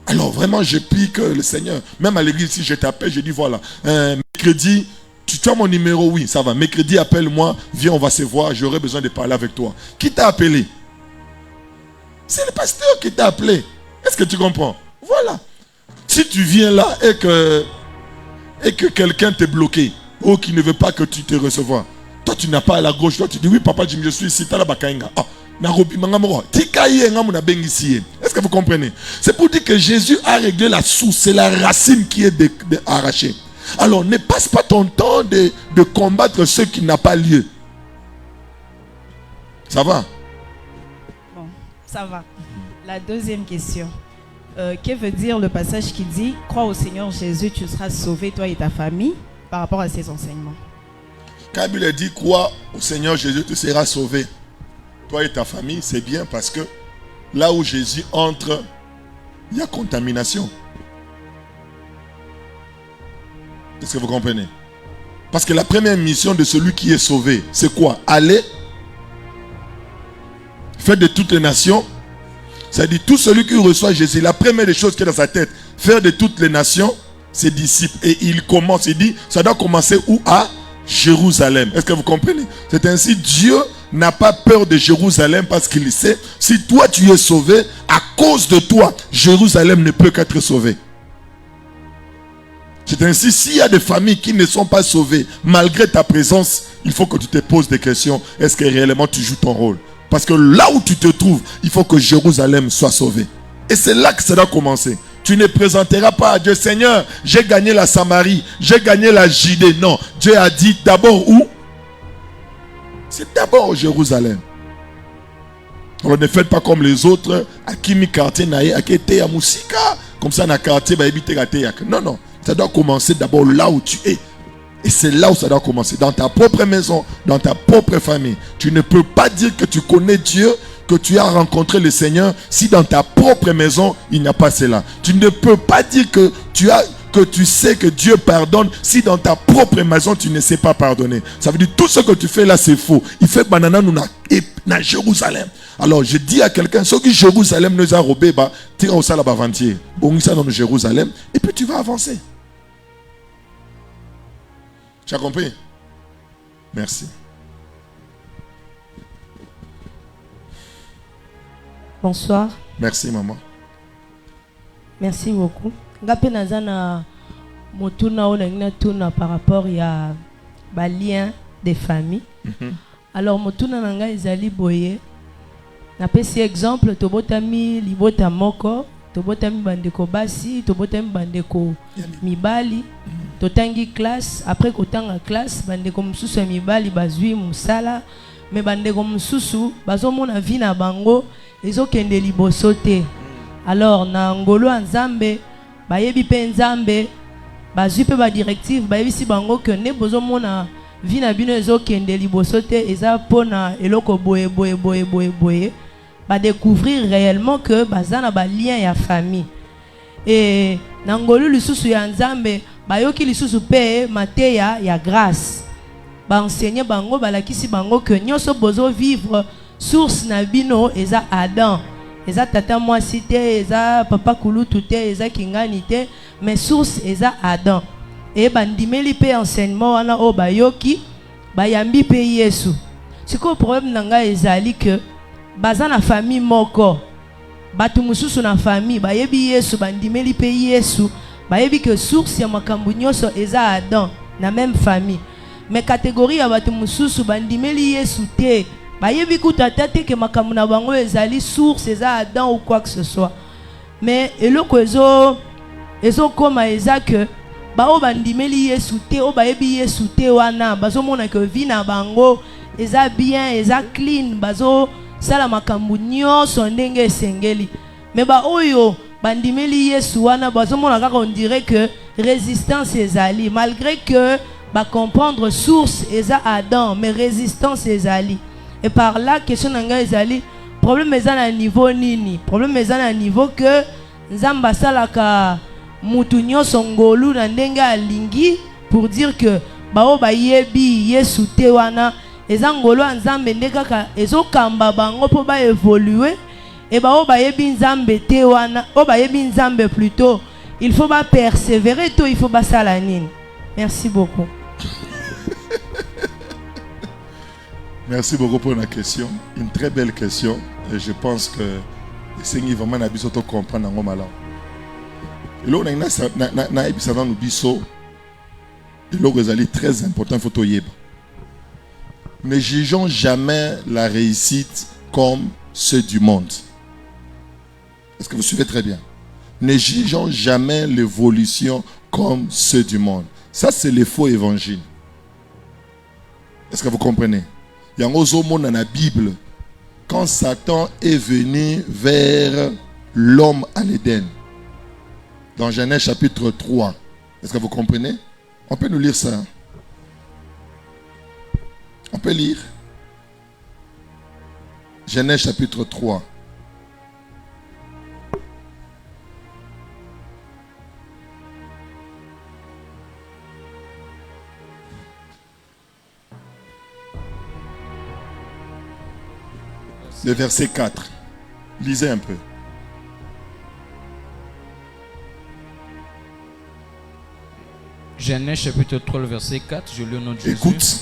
Alors vraiment, je prie que le Seigneur, même à l'église, si je t'appelle, je dis voilà, mercredi, tu as mon numéro, oui, ça va. Mercredi, appelle-moi, viens, on va se voir, j'aurai besoin de parler avec toi. Qui t'a appelé? C'est le pasteur qui t'a appelé. Est-ce que tu comprends? Voilà. Si tu viens là et que quelqu'un t'est bloqué, ou qui ne veut pas que tu te recevois, toi tu n'as pas à la gauche, toi tu dis oui, papa Jim, je suis ici, t'as la bakainga. Est-ce que vous comprenez? C'est pour dire que Jésus a réglé la source, c'est la racine qui est arrachée. Alors ne passe pas ton temps de combattre ce qui n'a pas lieu. Ça va? Bon, ça va. La deuxième question. Que veut dire le passage qui dit « Crois au Seigneur Jésus, tu seras sauvé, toi et ta famille » par rapport à ces enseignements? Quand la Bible dit « Crois au Seigneur Jésus, tu seras sauvé, toi et ta famille », c'est bien parce que là où Jésus entre, il y a contamination. Est-ce que vous comprenez? Parce que la première mission de celui qui est sauvé, c'est quoi? Aller Faire de toutes les nations. C'est-à-dire, tout celui qui reçoit Jésus, la première des choses qui est dans sa tête, faire de toutes les nations ses disciples. Et il commence, il dit, ça doit commencer où? À Jérusalem. Est-ce que vous comprenez? C'est ainsi, Dieu n'a pas peur de Jérusalem parce qu'il sait, si toi tu es sauvé, à cause de toi, Jérusalem ne peut qu'être sauvé. C'est ainsi, s'il y a des familles qui ne sont pas sauvées, malgré ta présence, il faut que tu te poses des questions. Est-ce que réellement tu joues ton rôle? Parce que là où tu te trouves, il faut que Jérusalem soit sauvé. Et c'est là que ça doit commencer. Tu ne présenteras pas à Dieu, Seigneur, j'ai gagné la Samarie, j'ai gagné la Judée. Non, Dieu a dit d'abord où? C'est d'abord Jérusalem. Alors ne faites pas comme les autres, à qui mi quartier naïe, à qui était à Moussika, comme ça na quartier, bah éviter à Théâtre. Non, non, ça doit commencer d'abord là où tu es. Et c'est là où ça doit commencer, dans ta propre maison, dans ta propre famille. Tu ne peux pas dire que tu connais Dieu, que tu as rencontré le Seigneur, si dans ta propre maison, il n'y a pas cela. Tu ne peux pas dire que tu sais que Dieu pardonne, si dans ta propre maison, tu ne sais pas pardonner. Ça veut dire tout ce que tu fais là, c'est faux. Il fait banana nous na Jérusalem. Alors je dis à quelqu'un, ce qui Jérusalem nous a robé, bah, tire au salab avantier. Bon, ça dans Jérusalem, et puis tu vas avancer. Tu as compris? Merci. Bonsoir. Merci, maman. Merci beaucoup. Ngape nazana motuna ona tuna par rapport ya ba lien des familles. Alors motuna nanga ezali boye. Na pesi exemple tobotami libota moko, tobotami bandeko basi, tobotami bandeko mibali. Totangi classe, après kotanga classe, bandeko mususu ya mibali bazwi musala, mais bandeko mususu bazomona vie na bango ezokende liboso te. Alors na ngolo nzambe bayebi pe nzambe bazwi pe ba directive bayebi si bango ke ne bozomona vie na bino ezokende liboso te eza pona eloko boye ba découvrir réellement que bazana ba lien ya famille. Et na ngolo lisusu ya nzambe bayoki lisusu pe mateya ya grâce. Ba enseigner bango balakisi bango que nyonso bozo vivre source na bino eza Adam. Eza tata mwasi te, eza papa kulutu te, eza kingani te, mais source eza Adam. Et bandimeli pe enseignement wana o bayoki bayambi pe Yesu. Siko problème nanga ezali que baza na famille moko. Batu mususu na famille bayebi Yesu bandimeli pe Yesu. Bayebi que source ya makambu nyonso eza Adam na même famille. Mais catégorie ya batu mususu bandimeli Yesu te. Bayebi kutata te ke makambu na bango ezali source eza Adam ou quoi que ce soit. Mais eloko ezo koma eza que bao bandimeli Yesu te o bayebi Yesu te wana bazomona que vie na bango eza bien, eza clean, bazo sala makambu nyonso ndenge esengeli. Mais ba oyo bandimeli Yesu wana bazomona kaka on dirait que résistance ezali malgré que ba comprendre source eza Adam mais résistance ezali. Et par là question nanga ezali problème eza na niveau nini? Problème eza na niveau que nzamba salaka mutu nyonso ngolu na ndenge alingi pour dire que bao bayebi Yesu te wana eza ngolo nzambe nde kaka ezokamba bango po ba évoluer. Et bao bayebi nzambe te wana o bayebi nzambe plutôt il faut ba persévérer to il faut ba sala nini. Merci beaucoup. Merci beaucoup pour la question. Une très belle question. Et je pense que c'est vraiment un biso to comprendre en malin. Et là, on a un épisode dans le biso. Et là, c'est très important. Il faut y être. Ne jugeons jamais la réussite comme ceux du monde. Est-ce que vous suivez très bien? Ne jugeons jamais l'évolution comme ceux du monde. Ça, c'est le faux évangile. Est-ce que vous comprenez? Il y a un autre monde dans la Bible. Quand Satan est venu vers l'homme à l'Éden, dans Genèse chapitre 3, est-ce que vous comprenez? On peut nous lire ça. On peut lire. Genèse chapitre 3. Le verset 4. Lisez un peu. Genèse chapitre 3, le verset 4, je lis au nom de Jésus. Écoute.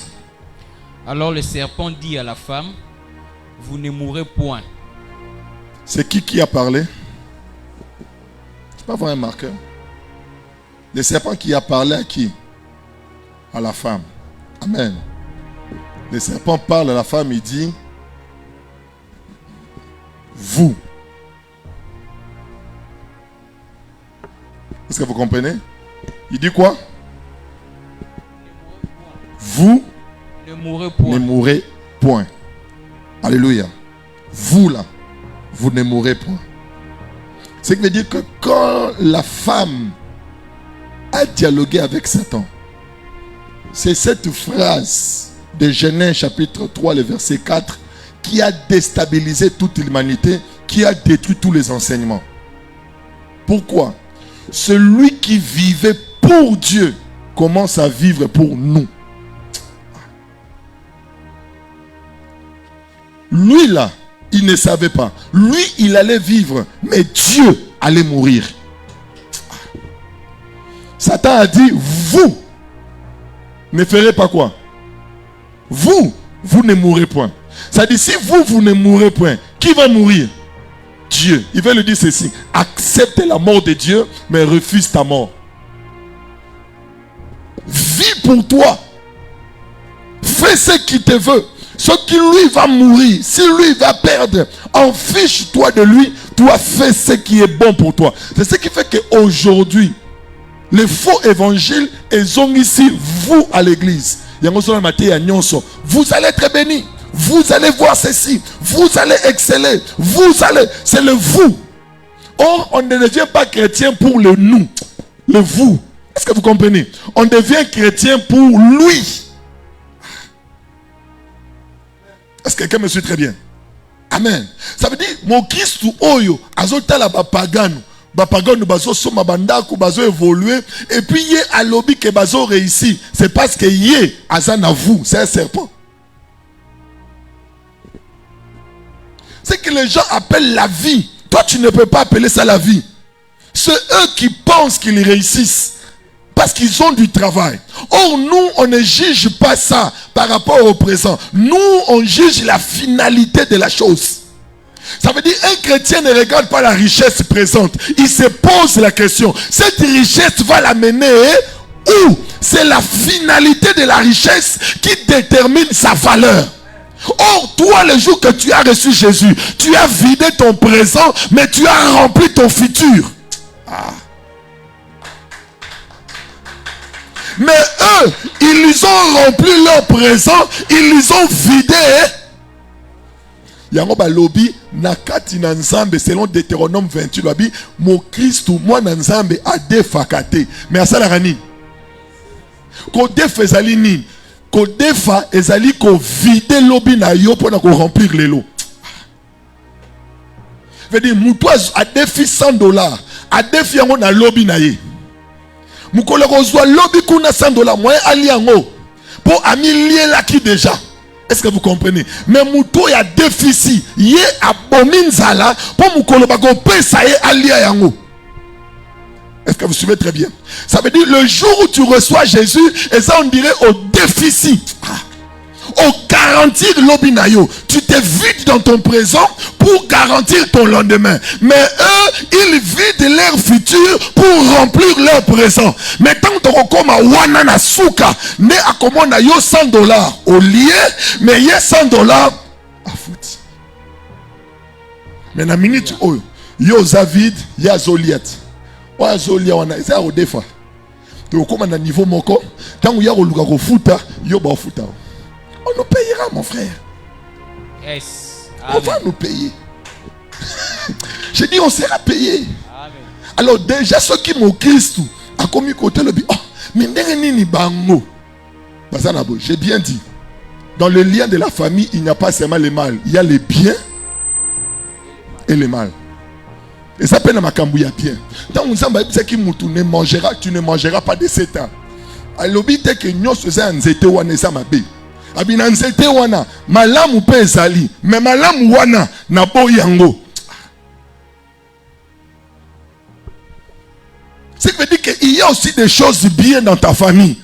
Alors le serpent dit à la femme, vous ne mourrez point. C'est qui a parlé? C'est pas vraiment un marqueur. Le serpent qui a parlé à qui? À la femme. Amen. Le serpent parle à la femme, il dit, vous. Est-ce que vous comprenez? Il dit quoi? Vous ne mourrez point. Ne mourrez point. Alléluia. Vous là, vous ne mourrez point. Ce qui veut dire que quand la femme a dialogué avec Satan, c'est cette phrase de Genèse chapitre 3, le verset 4, qui a déstabilisé toute l'humanité, qui a détruit tous les enseignements. Pourquoi? Celui qui vivait pour Dieu commence à vivre pour nous. Lui là, il ne savait pas. Lui, il allait vivre, mais Dieu allait mourir. Satan a dit, vous ne ferez pas quoi? Vous ne mourrez point. Ça dit, si vous ne mourrez point, qui va mourir? Dieu. Il veut lui dire ceci: accepte la mort de Dieu, mais refuse ta mort. Vis pour toi. Fais ce qu'il te veut. Ce qui lui va mourir, si lui va perdre, en fiche-toi de lui. Toi, fais ce qui est bon pour toi. C'est ce qui fait qu'aujourd'hui, les faux évangiles, ils ont ici, vous à l'église. Vous allez être bénis. Vous allez voir ceci. Vous allez exceller. Vous allez. C'est le vous. Or, on ne devient pas chrétien pour le nous. Le vous. Est-ce que vous comprenez? On devient chrétien pour lui. Est-ce que quelqu'un me suit très bien? Amen. Ça veut dire, mon Christ oyo, azotala bapagano. Bapagano bazo soma bandako, bazo évoluer. Et puis, yé a lobby que bazo réussi. C'est parce que yé, azana vous, c'est un serpent. C'est que les gens appellent la vie. Toi, tu ne peux pas appeler ça la vie. C'est eux qui pensent qu'ils réussissent. Parce qu'ils ont du travail. Or, nous, on ne juge pas ça par rapport au présent. Nous, on juge la finalité de la chose. Ça veut dire, un chrétien ne regarde pas la richesse présente. Il se pose la question, cette richesse va l'amener où? C'est la finalité de la richesse qui détermine sa valeur. Or, toi, le jour que tu as reçu Jésus, tu as vidé ton présent, mais tu as rempli ton futur. Mais eux, ils ont rempli leur présent, ils les ont vidés. Yango ba lobi nakati na nzambe selon Deutéronome 28 lobi mo Christ moi na nzambe a defakate. Mais asala rani. Ko defa ezali ni. Ko defa ezali ko vider lobi na yo pour na ko remplir les lots. Veut dire mutoise a defi $100 a defi yango na lobi na ye. Mukole kozwa lobi kuna $100 moyen ali yango pour amilier la qui déjà. Est-ce que vous comprenez? Mais mouto ya déficit yé abominzala pour mukole bako pesa ye ali yango. Est-ce que vous suivez très bien? Ça veut dire le jour où tu reçois Jésus, et ça on dirait au déficit. Au garantir l'obinayo. Tu te vides dans ton présent pour garantir ton lendemain. Mais eux, ils vident leur futur pour remplir leur présent. Mais tant que tu comme wana na suka, ne akomona yo $100 au lieu, mais y a $100 à foutre. Mais na minute oyo, yo Zavid, ya Zoliat. Wa Zolia wana, ça au défa. Tu comme na niveau moko, tant que ya oluka ko futa, yo ba futa. On nous payera, mon frère. Yes. On va nous payer. J'ai dit, on sera payé. Amen. Alors, déjà, ceux qui m'ont Christ a commis côté le oh, mais nini bango. J'ai bien dit. Dans le lien de la famille, il n'y a pas seulement le mal. Il y a les biens et le mal. Et ça peine à ma cambouille bien. Dans un samba, qui ne mangera, tu ne mangeras pas de 7 ans. Alors, dès que nous faisons un zété ou un ezamabe. abina nzete wana malamu pe ezali mais malamu wana na boyango. Ce qui veut dire qu'il y a aussi des choses bien dans ta famille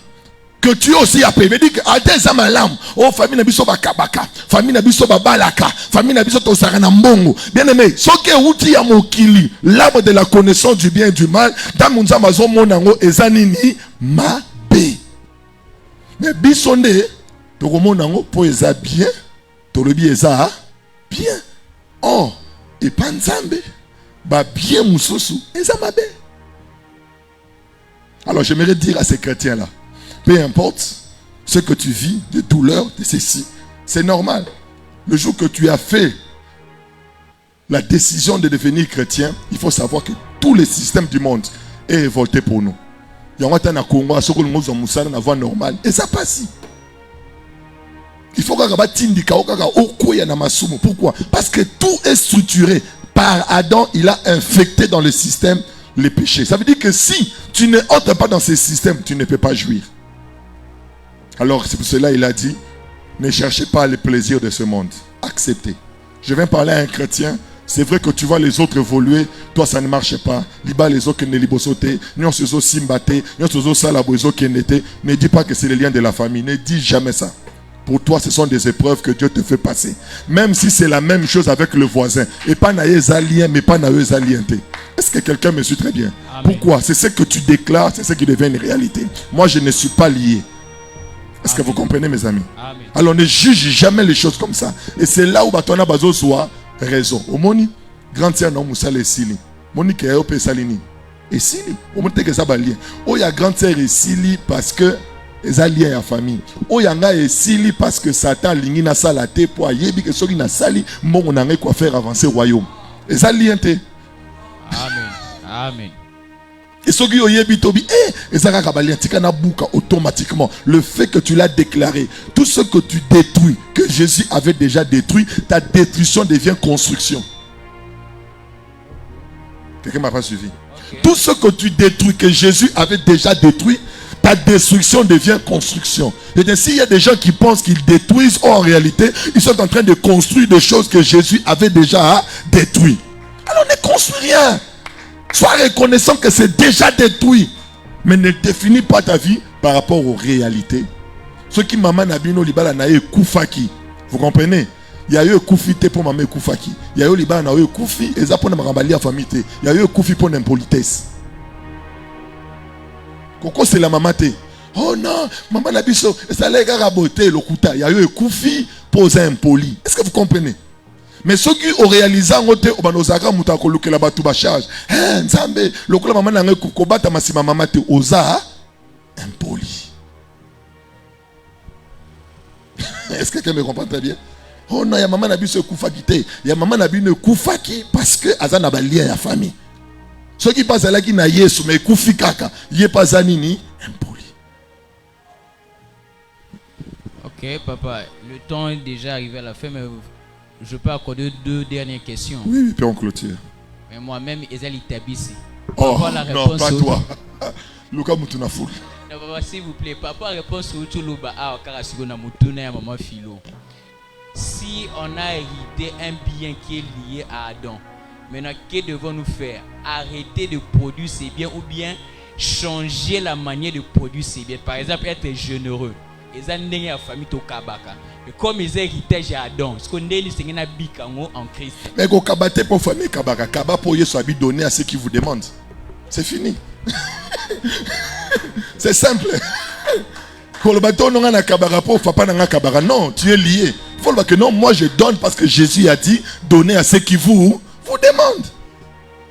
que tu aussi appelé. Veut dire que à malamu oh famille na biso ba kabaka, famille na biso ba balaka, famille na biso to sarana mbongo. Bien aimé, ce qui est outil ya mokili, l'arbre de la connaissance du bien et du mal, dans mon zamazo monango ezanini mabe. Mais bisonde to monango po eza bien, to lebi eza bien. Oh, et panzambe ba bien mususu eza mabe. Alors j'aimerais dire à ces chrétiens-là, peu importe ce que tu vis, de douleur, de ceci, c'est normal. Le jour que tu as fait la décision de devenir chrétien, il faut savoir que tous les systèmes du monde est révolté pour nous. Il y a un Congo, à ce que nous avons une voie normale. Et ça passe. Il faut que pourquoi? Parce que tout est structuré. Par Adam, il a infecté dans le système les péchés. Ça veut dire que si tu ne entres pas dans ce système, tu ne peux pas jouir. Alors c'est pour cela il a dit, ne cherchez pas les plaisirs de ce monde. Acceptez. Je viens parler à un chrétien. C'est vrai que tu vois les autres évoluer, toi ça ne marche pas. Liba les autres ne libosoté, nyon sozo simbate, nyon sozo salabozo kenete. Ne dis pas que c'est les liens de la famille. Ne dis jamais ça. Pour toi, ce sont des épreuves que Dieu te fait passer. Même si c'est la même chose avec le voisin. Et pas naïe alien, mais pas naïe alienté. Est-ce que quelqu'un me suit très bien? Amen. Pourquoi? C'est ce que tu déclares, c'est ce qui devient une réalité. Moi, je ne suis pas lié. Est-ce que vous comprenez, mes amis? Amen. Alors, ne juge jamais les choses comme ça. Et c'est là où Batona Bazo soit raison. Au moni, grand tiers non moussa les sili. Moni qui est salini. Et sili. Au moni que ça va lien. Oh, il y a grand tiers et sili parce que les alliés à famille. Oh yanga et sili parce que Satan lingi na salate pour yebi que soki na sali mon on a quoi faire avancer le royaume. Les alliés te. Amen. Amen. Et soki oyebi tobi ezaka kabalia tika na buka automatiquement. Le fait que tu l'as déclaré, tout ce que tu détruis que Jésus avait déjà détruit, ta détruction devient construction. Quelqu'un m'a pas suivi. Okay. Tout ce que tu détruis que Jésus avait déjà détruit, ta destruction devient construction. Et s'il y a des gens qui pensent qu'ils détruisent, en réalité, ils sont en train de construire des choses que Jésus avait déjà détruites. Alors ne construis rien. Sois reconnaissant que c'est déjà détruit. Mais ne définis pas ta vie par rapport aux réalités. Ce qui maman nabino libala na kufaki. Vous comprenez? Il y a eu kufite pour maman kufaki. Il y a eu libala na kufi et ça pour na famille. Il y a eu kufi pour l'impolitesse. Koko c'est la maman te. Oh non, maman na biso, ça l'a raboté le kuta. Il y a eu koufi posé impoli. Est-ce que vous comprenez? Mais ceux qui ont réalisé en côté au banozaka mutako luke la batu ba charge. Nzambe, le kula maman na ngeko bata masima maman te oza impoli. Est-ce que quelqu'un me comprend très bien? Oh non, il y a maman na biso kufa kité. Il y a maman na biso kufa ki parce que azana ba lien ya famille. Ceux qui passent à la qui na yesu mais kufi kaka, yé pas anini impoli. Ok papa, le temps est déjà arrivé à la fin, mais je peux accorder 2 dernières questions. Oui, puis on clôture. Mais moi-même, Ezali Tabisi. Oh non, pas toi. Luka Mutuna Foul. Non papa, s'il vous plaît, papa réponse au Tchuluba à Karasigo na Mutuna ya maman Philo. Si on a hérité un bien qui est lié à Adam, maintenant, que devons-nous faire? Arrêter de produire ces biens ou bien changer la manière de produire ces biens? Par exemple, être généreux. Et ça, n'est pas famille to kabaka. Mais comme ils héritage à Adam, ce qu'on dit, c'est qu'il y a bikango en Christ. Mais quand kabate pour famille kabaka, kaba pour y soit donné à ceux qui vous demandent. C'est fini. C'est simple. Quand le bateau n'a pas kabaka pour papa n'a kabaka, non, tu es lié. Il faut que non, moi je donne parce que Jésus a dit donner à ceux qui vous demandent.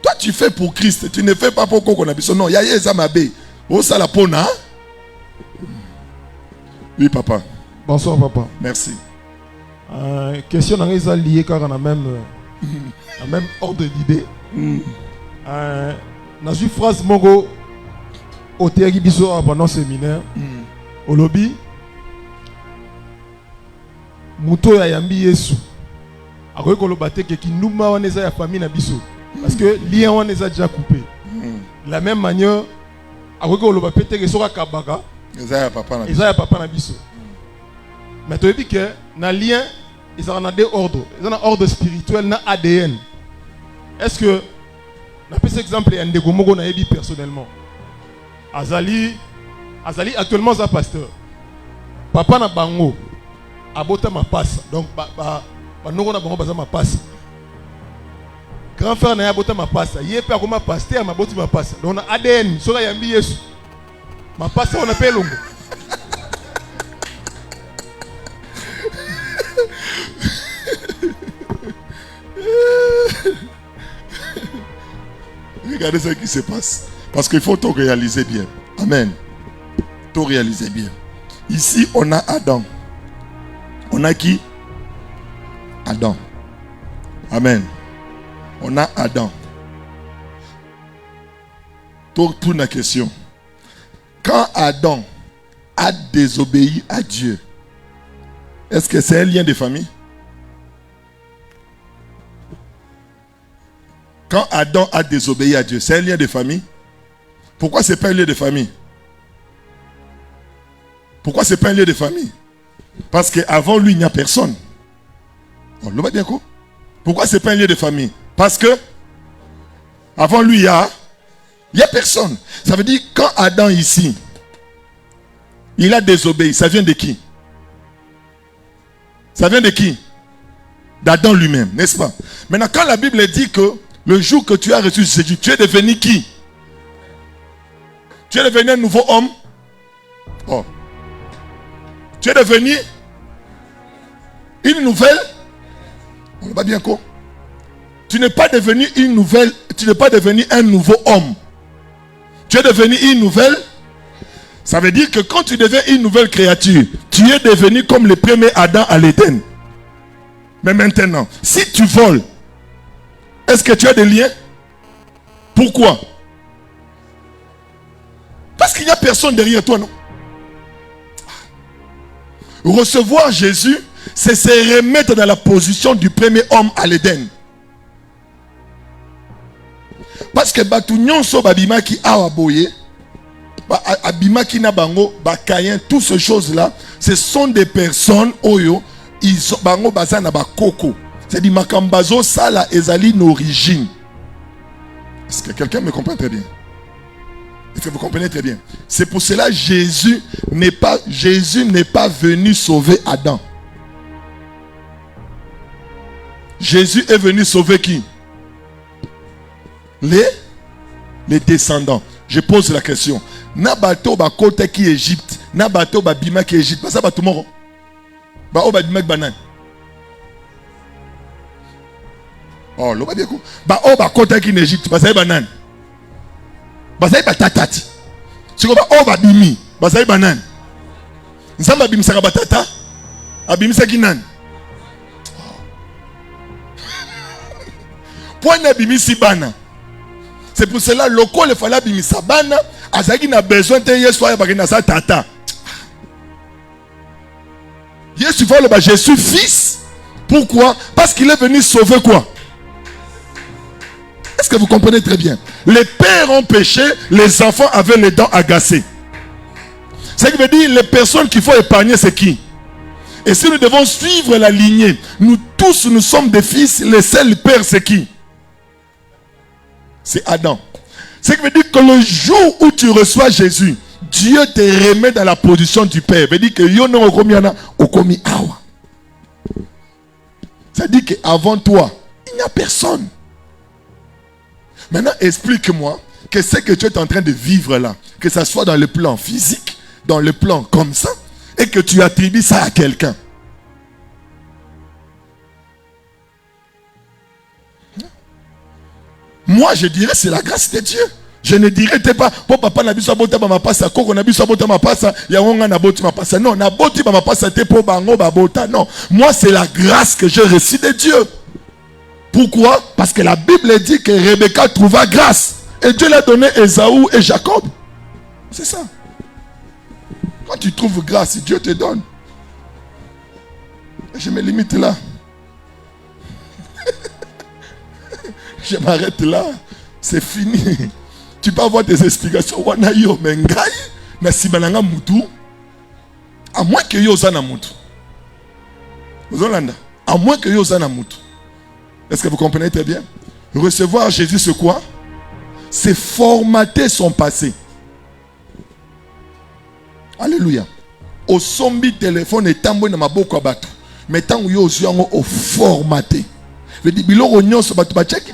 Toi tu fais pour Christ, tu ne fais pas pour qu'on a besoin. Non, y'a Zamabe. Oh ça la pona. Oui papa. Bonsoir papa. Merci. Question dans les alliés car on a même ordre d'idée. Dans une phrase mongo au théâtre biso pendant séminaire au lobby muto ya yambi Yesu. Akoye kolobate ke kinuma waneza ya famille na biso parce que lien waneza déjà coupé. De la même manière akoye kolobate ke soka kabaka Ezaya papa na biso. Ezaya papa na biso. Mais tu dis que dans le lien, ils ont des ordres. Ils ont un ordre spirituel, dans ADN. Est-ce que, on a cet exemple, il y a un dégomogo na yebi personnellement. Azali actuellement c'est pasteur. Papa na bango, abota ma passe. Donc, bango na bango baza ma passe. Grand frère na abota ma passe. Yé pe akoma pasteur ma boti ma passe. Donc, on a ADN. Sola yambi yesu. Ma passe on appelle longo. Regardez ce qui se passe. Parce qu'il faut tout réaliser bien. Amen. Tout réaliser bien. Ici, on a Adam. On a qui? Adam. Amen. On a Adam. Pour la question. Quand Adam a désobéi à Dieu, est-ce que c'est un lien de famille? Quand Adam a désobéi à Dieu, c'est un lien de famille? Pourquoi ce n'est pas un lien de famille? Pourquoi ce n'est pas un lien de famille? Parce qu'avant lui, il n'y a personne. On le voit bien quoi? Pourquoi ce n'est pas un lien de famille? Parce que avant lui, il y a personne. Ça veut dire quand Adam ici, il a désobéi, ça vient de qui? Ça vient de qui? D'Adam lui-même, n'est-ce pas? Maintenant, quand la Bible dit que le jour que tu as reçu Jésus, tu es devenu qui? Tu es devenu un nouveau homme? Oh. Tu es devenu une nouvelle? On ne va bien quoi? Tu n'es pas devenu une nouvelle, tu n'es pas devenu un nouveau homme. Tu es devenu une nouvelle. Ça veut dire que quand tu deviens une nouvelle créature, tu es devenu comme le premier Adam à l'Éden. Mais maintenant, si tu voles, est-ce que tu as des liens? Pourquoi? Parce qu'il n'y a personne derrière toi, non? Recevoir Jésus, c'est se remettre dans la position du premier homme à l'Éden. Parce que Batunyonso Babimaki Awaboye, Abimaki Nabango, Bakayen, toutes ces choses-là, ce sont des personnes, Oyo, ils sont Bango Bazana Bakoko. C'est-à-dire Makambazo, ça la ezali l'origine. Est-ce que quelqu'un me comprend très bien? Est-ce que vous comprenez très bien? C'est pour cela que Jésus n'est pas venu sauver Adam. Jésus est venu sauver qui? Les descendants. Je pose la question. Nabato ba kote qui Égypte, Nabato ba bima qui Égypte, pas ça ba tomorrow. Ba o ba bima banan. Oh, l'on va dire quoi? Ba o ba kote qui Égypte, pas ça banan. Ba ça ba tatati. Si on ba o ba bimi, ba ça banan. Nzamba bimi saka ba tata, abimi saki nan. Point na bimi si bana. C'est pour cela le local le fallait bimi sabana, azaki na besoin de Yesu ya bagina sa tata. Yesu va le ba Jésus fils. Pourquoi? Parce qu'il est venu sauver quoi? Est-ce que vous comprenez très bien? Les pères ont péché, les enfants avaient les dents agacées. Ce qui veut dire les personnes qu'il faut épargner, c'est qui? Et si nous devons suivre la lignée, nous tous nous sommes des fils, le seul père c'est qui? C'est Adam. Ce qui veut dire que le jour où tu reçois Jésus, Dieu te remet dans la position du père. Ça veut dire que yono okomiana okomi awa. Ça veut dire qu'avant toi, il n'y a personne. Maintenant, explique-moi que ce que tu es en train de vivre là, que ce soit dans le plan physique, dans le plan comme ça, et que tu attribues ça à quelqu'un. Moi, je dirais c'est la grâce de Dieu. Je ne dirais pas, pour papa n'a pas bota ma passe, koko n'a pas bota ma passe, yaonga n'a bota ma passe. Non, n'a boti ma passe, te pour bango babota. Non, moi c'est la grâce que je reçus de Dieu. Pourquoi? Parce que la Bible dit que Rebecca trouva grâce. Et Dieu l'a donné Ésaü et Jacob. C'est ça. Quand tu trouves grâce, Dieu te donne. Et je me limite là. Je m'arrête là. C'est fini. Tu peux avoir des explications. À moins que yo zana mutu. À moins que Yozanamout. Est-ce que vous comprenez très bien? Recevoir Jésus, c'est quoi? C'est formater son passé. Alléluia. Au sombi téléphone et tambo na maboko abatu. Mais tant que vous au formaté. Je dis biloko nyonso batu ba cheki.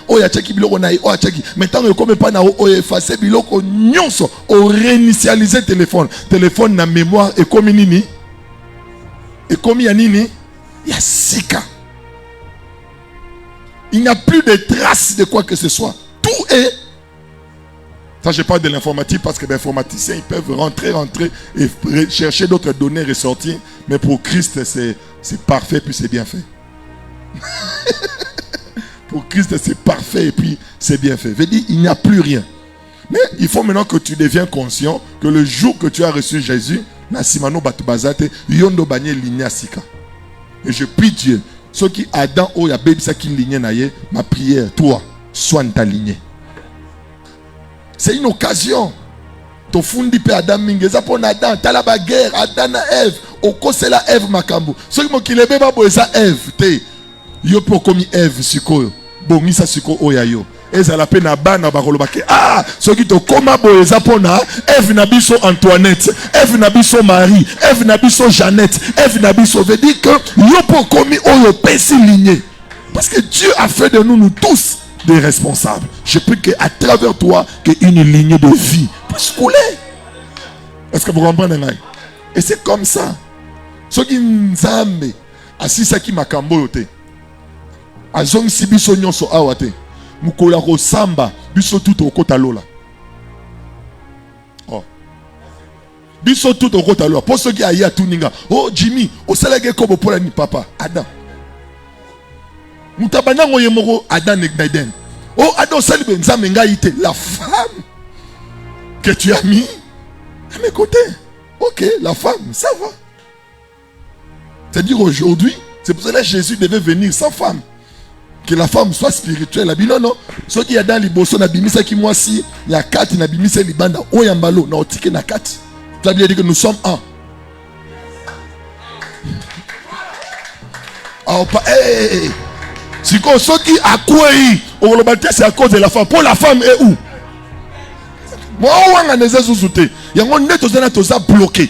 Oh ya cheki biloko na oh cheki. Mais tant que comme pas na o effacer biloko nyonso au réinitialiser téléphone. Téléphone na mémoire et comme nini? Et comme ya nini? Ya sika. Il n'y a plus de traces de quoi que ce soit. Tout est. Ça, je parle de l'informatique parce que les informaticiens, ils peuvent rentrer et chercher d'autres données, ressortir. Mais pour Christ, c'est parfait, puis c'est bien fait. Pour Christ, c'est parfait, et puis c'est bien fait. Je veux dire, il n'y a plus rien. Mais il faut maintenant que tu deviens conscient que le jour que tu as reçu Jésus, Nasimano Batubazate, Yondo Banye Linya Sika. Et je prie Dieu. Ceux qui Adam ou ya baby ça qui ligne naie, ma prière, toi, soigne ta lignée. C'est une occasion. To fundi pe Adam mingeza pour Adam, ta la baguerre, Adam na Ève, oko c'est la Ève makambo. Ceux qui le beba bo eza Ève te. Yo po komi Ève siko. Bongi sa siko oyayo. Eza la pe na bana bakolobake. Ah, ceux qui to koma bo eza pona Ève na biso Antoinette, Ève na biso Marie, Ève na biso Jeannette, Ève na biso veut dire que yo po komi oyo pesi lignée. Parce que Dieu a fait de nous tous des responsables. Je prie qu'à travers toi, qu'une lignée de vie puisse couler. Est-ce que vous comprenez? Et c'est comme ça. Ceux qui n'aiment assis ça qui m'a camboyoté. Azong si biso nyonso awate. Mukola ko samba biso tout au kota lola. Oh. Biso tout au kota lola. Pour ceux qui aïe à tout ninga. Oh Jimmy, au salage kobo pour la ni papa. Adam. Mutabana ngoye moko Adam Negnaiden. Oh Adam Salibe Nzamenga ite. La femme que tu as mis à mes côtés. Ok, la femme, ça va. C'est-à-dire aujourd'hui, c'est pour cela que Jésus devait venir sans femme. Que la femme soit spirituelle. Non, non. Ce qui est dans les bossons, n'abimisa qui moi si, il y a quatre, n'abimisa les bandes, oyambalo, n'a otike na quatre. Ça veut dire que nous sommes un. Alors, hey. Si ceux qui a quoi, on le bâtit, c'est à cause de la femme. Pour la femme, est où? Moi, on a des azoutés. Il y a un net aux bloqué.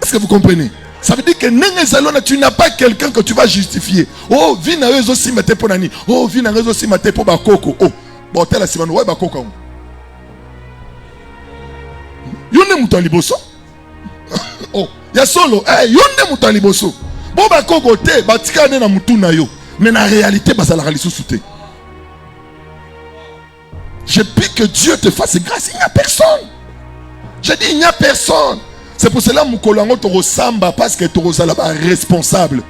Est-ce que vous comprenez? Ça veut dire que tu n'as pas quelqu'un que tu vas justifier. Oh, viens à eux aussi maté pour nani. Oh, viens à eux aussi maté pour bakoko. Oh, bon, t'es la semaine, ouais, bakoko. Yonne mouton liboso. Oh, ya solo. Eh, yonne mouton liboso. Bon, bakoko te, batika ne na mouton na yo. Mais en réalité, bah, ça la réalité sous te. Je prie que Dieu te fasse grâce. Il n'y a personne. Je dis, il n'y a personne. C'est pour cela que Moukolango te ressemble parce que tu es responsable.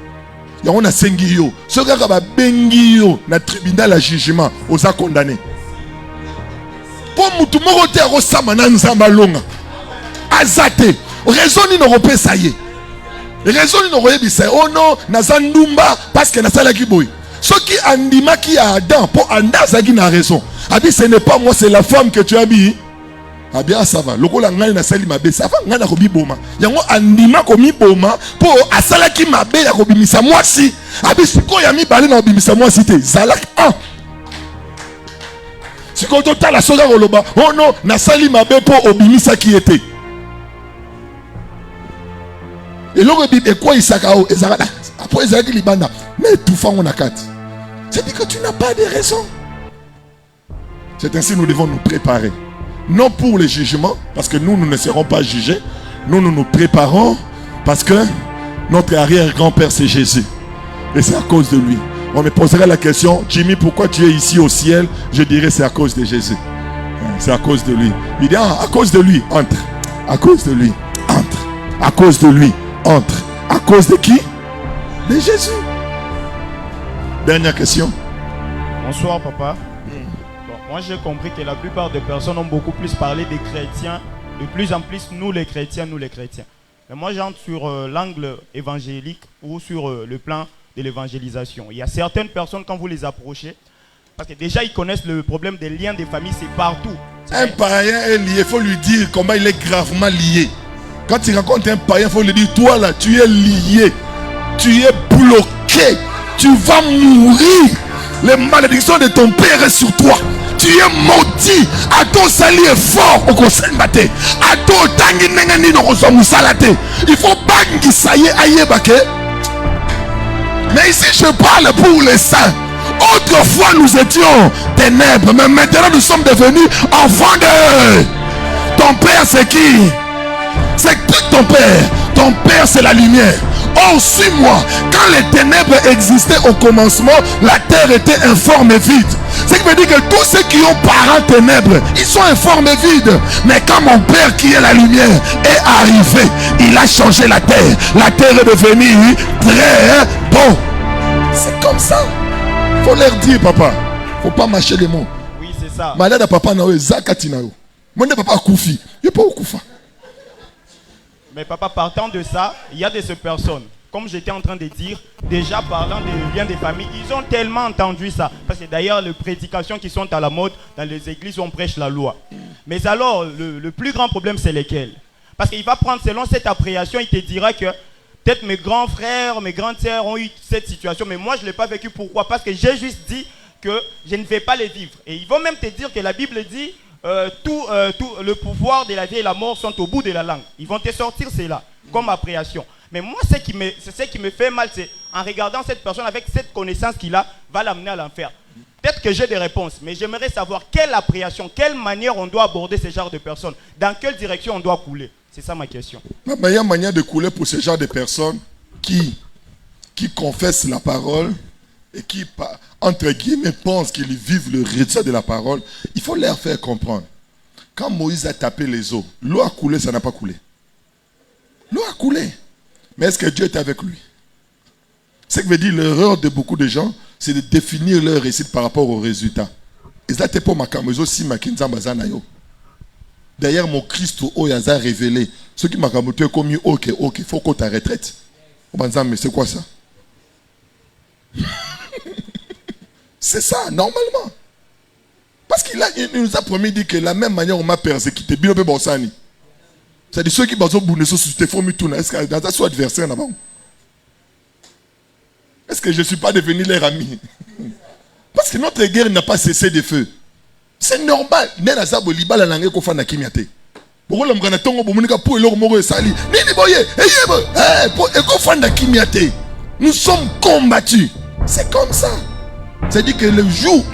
Il y a un sengio. Ce gars va bengio na tribunal à jugement. Aux a condamné. Pour Moutoumoro te ressemble na nzamba longa. Azate. Raison ni n'aurait ça y est. Raison ni n'aurait pas ça. Oh non, nazandumba parce que nazala ki boy. Ce qui andima qui a Adam pour andazagi na raison. A dit ce n'est pas moi, c'est la femme que tu as mis. Ah bien ça va. Lokola ngani na sali mabe ça va ngana ko biboma. Yango andima ko miboma po asala ki mabe ya ko bimisa mwasi. Abi siko ya mi balé na bimisa mwasi te. Zalak 1. Siko total la soda koloba. Oh non, na sali mabe po obimisa ki était. Et l'autre bible quoi isakao ezaka. Après ezaki libanda. Mais tout fa on a 4. C'est dit que tu n'as pas de raison. C'est ainsi que nous devons nous préparer. Non pour le jugement, parce que nous ne serons pas jugés. Nous nous préparons parce que notre arrière-grand-père c'est Jésus. Et c'est à cause de lui. On me poserait la question, Jimmy, pourquoi tu es ici au ciel? Je dirais c'est à cause de Jésus. C'est à cause de lui. Il dit, à cause de lui, entre. À cause de lui, entre. À cause de lui, entre. À cause de qui? De Jésus. Dernière question. Bonsoir papa. Moi, j'ai compris que la plupart des personnes ont beaucoup plus parlé des chrétiens. De plus en plus, nous les chrétiens. Mais moi, j'entre sur l'angle évangélique ou sur le plan de l'évangélisation. Il y a certaines personnes, quand vous les approchez, parce que déjà, ils connaissent le problème des liens des familles, c'est partout. Un païen est lié, il faut lui dire comment il est gravement lié. Quand tu rencontres un païen, il faut lui dire, toi là, tu es lié, tu es bloqué, tu vas mourir. Les malédictions de ton père est sur toi. Tu es maudit. À ton sali est fort au conseil maté. À ton tangi nengani no kosomu salate. Il faut bangi saye ayebake. Mais ici je parle pour les saints. Autrefois nous étions ténèbres, mais maintenant nous sommes devenus enfants de ton père. C'est qui? C'est qui ton père? Ton père c'est la lumière. Oh, suis-moi. Quand les ténèbres existaient au commencement, la terre était informe et vide. Ce qui veut dire que tous ceux qui ont parents ténèbres, ils sont informes et vides. Mais quand mon père qui est la lumière est arrivé, il a changé la terre. La terre est devenue très beau. C'est comme ça. Faut leur dire, papa. Faut pas mâcher les mots. Oui, c'est ça. Malade papa na zakati na yo. Mon papa koufi. Il pas koufa. Mais papa, partant de ça, il y a de ces personnes, comme j'étais en train de dire, déjà parlant des liens des familles, ils ont tellement entendu ça. Parce que d'ailleurs, les prédications qui sont à la mode dans les églises, on prêche la loi. Mais alors, le plus grand problème, c'est lesquels? Parce qu'il va prendre, selon cette appréhension, il te dira que peut-être mes grands frères, mes grandes sœurs ont eu cette situation, mais moi, je ne l'ai pas vécu. Pourquoi? Parce que j'ai juste dit que je ne vais pas les vivre. Et ils vont même te dire que la Bible dit... tout le pouvoir de la vie et la mort sont au bout de la langue. Ils vont te sortir cela comme appréhension. Mais moi, ce qui me fait mal, c'est en regardant cette personne avec cette connaissance qu'il a, va l'amener à l'enfer. Peut-être que j'ai des réponses, mais j'aimerais savoir quelle appréhension, quelle manière on doit aborder ce genre de personnes, dans quelle direction on doit couler. C'est ça ma question. La meilleure manière de couler pour ce genre de personnes qui confessent la parole et qui, entre guillemets, pensent qu'ils vivent le résultat de la parole, il faut leur faire comprendre. Quand Moïse a tapé les eaux, l'eau a coulé, ça n'a pas coulé. L'eau a coulé. Mais est-ce que Dieu était avec lui? Ce qui veut dire l'erreur de beaucoup de gens, c'est de définir leur réussite par rapport au résultat. Et ça, c'est pas ma caméra aussi, ma kinzambazana yo. Derrière mon Christ, oh, il a révélé. Ce qui m'a caméra, comme ok, il faut qu'on ta retraite. Mais c'est quoi ça? C'est ça, normalement. Parce qu'il nous a promis dit que la même manière on m'a persécuté, c'est-à-dire ceux qui sont bourrés sur ce téléphone, est-ce que dans soit adversaire là-bas? Est-ce que je ne suis pas devenu leur ami? Parce que notre guerre n'a pas cessé de feu. C'est normal. Nous sommes combattus. C'est comme ça. C'est-à-dire que le jour,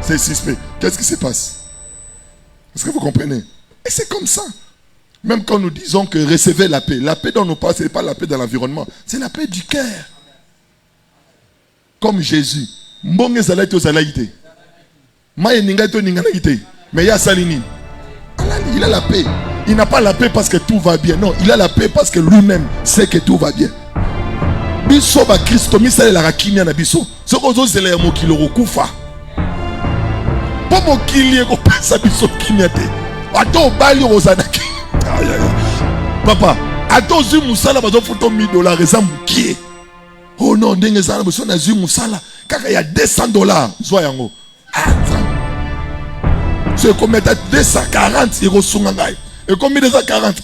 c'est suspect. Qu'est-ce qui se passe? Est-ce que vous comprenez? Et c'est comme ça. Même quand nous disons que recevez la paix dont nous parlons, ce n'est pas la paix dans l'environnement, c'est la paix du cœur. Comme Jésus. Mais il a la paix. Il n'a pas la paix parce que tout va bien. Non, il a la paix parce que lui-même sait que tout va bien. Biso ba Christo misale la rakimia na biso. Soko zo zele ya mokilo rokufa. Po mokili ko pesa biso kimia te. Ato bali rozanaki. Papa, ato zu musala bazo foto $1000 eza mukie. Oh non, ndenge zana biso na zu musala kaka ya $200 zwa yango. C'est comme mettre 240 euros sur ngai. Et comme 240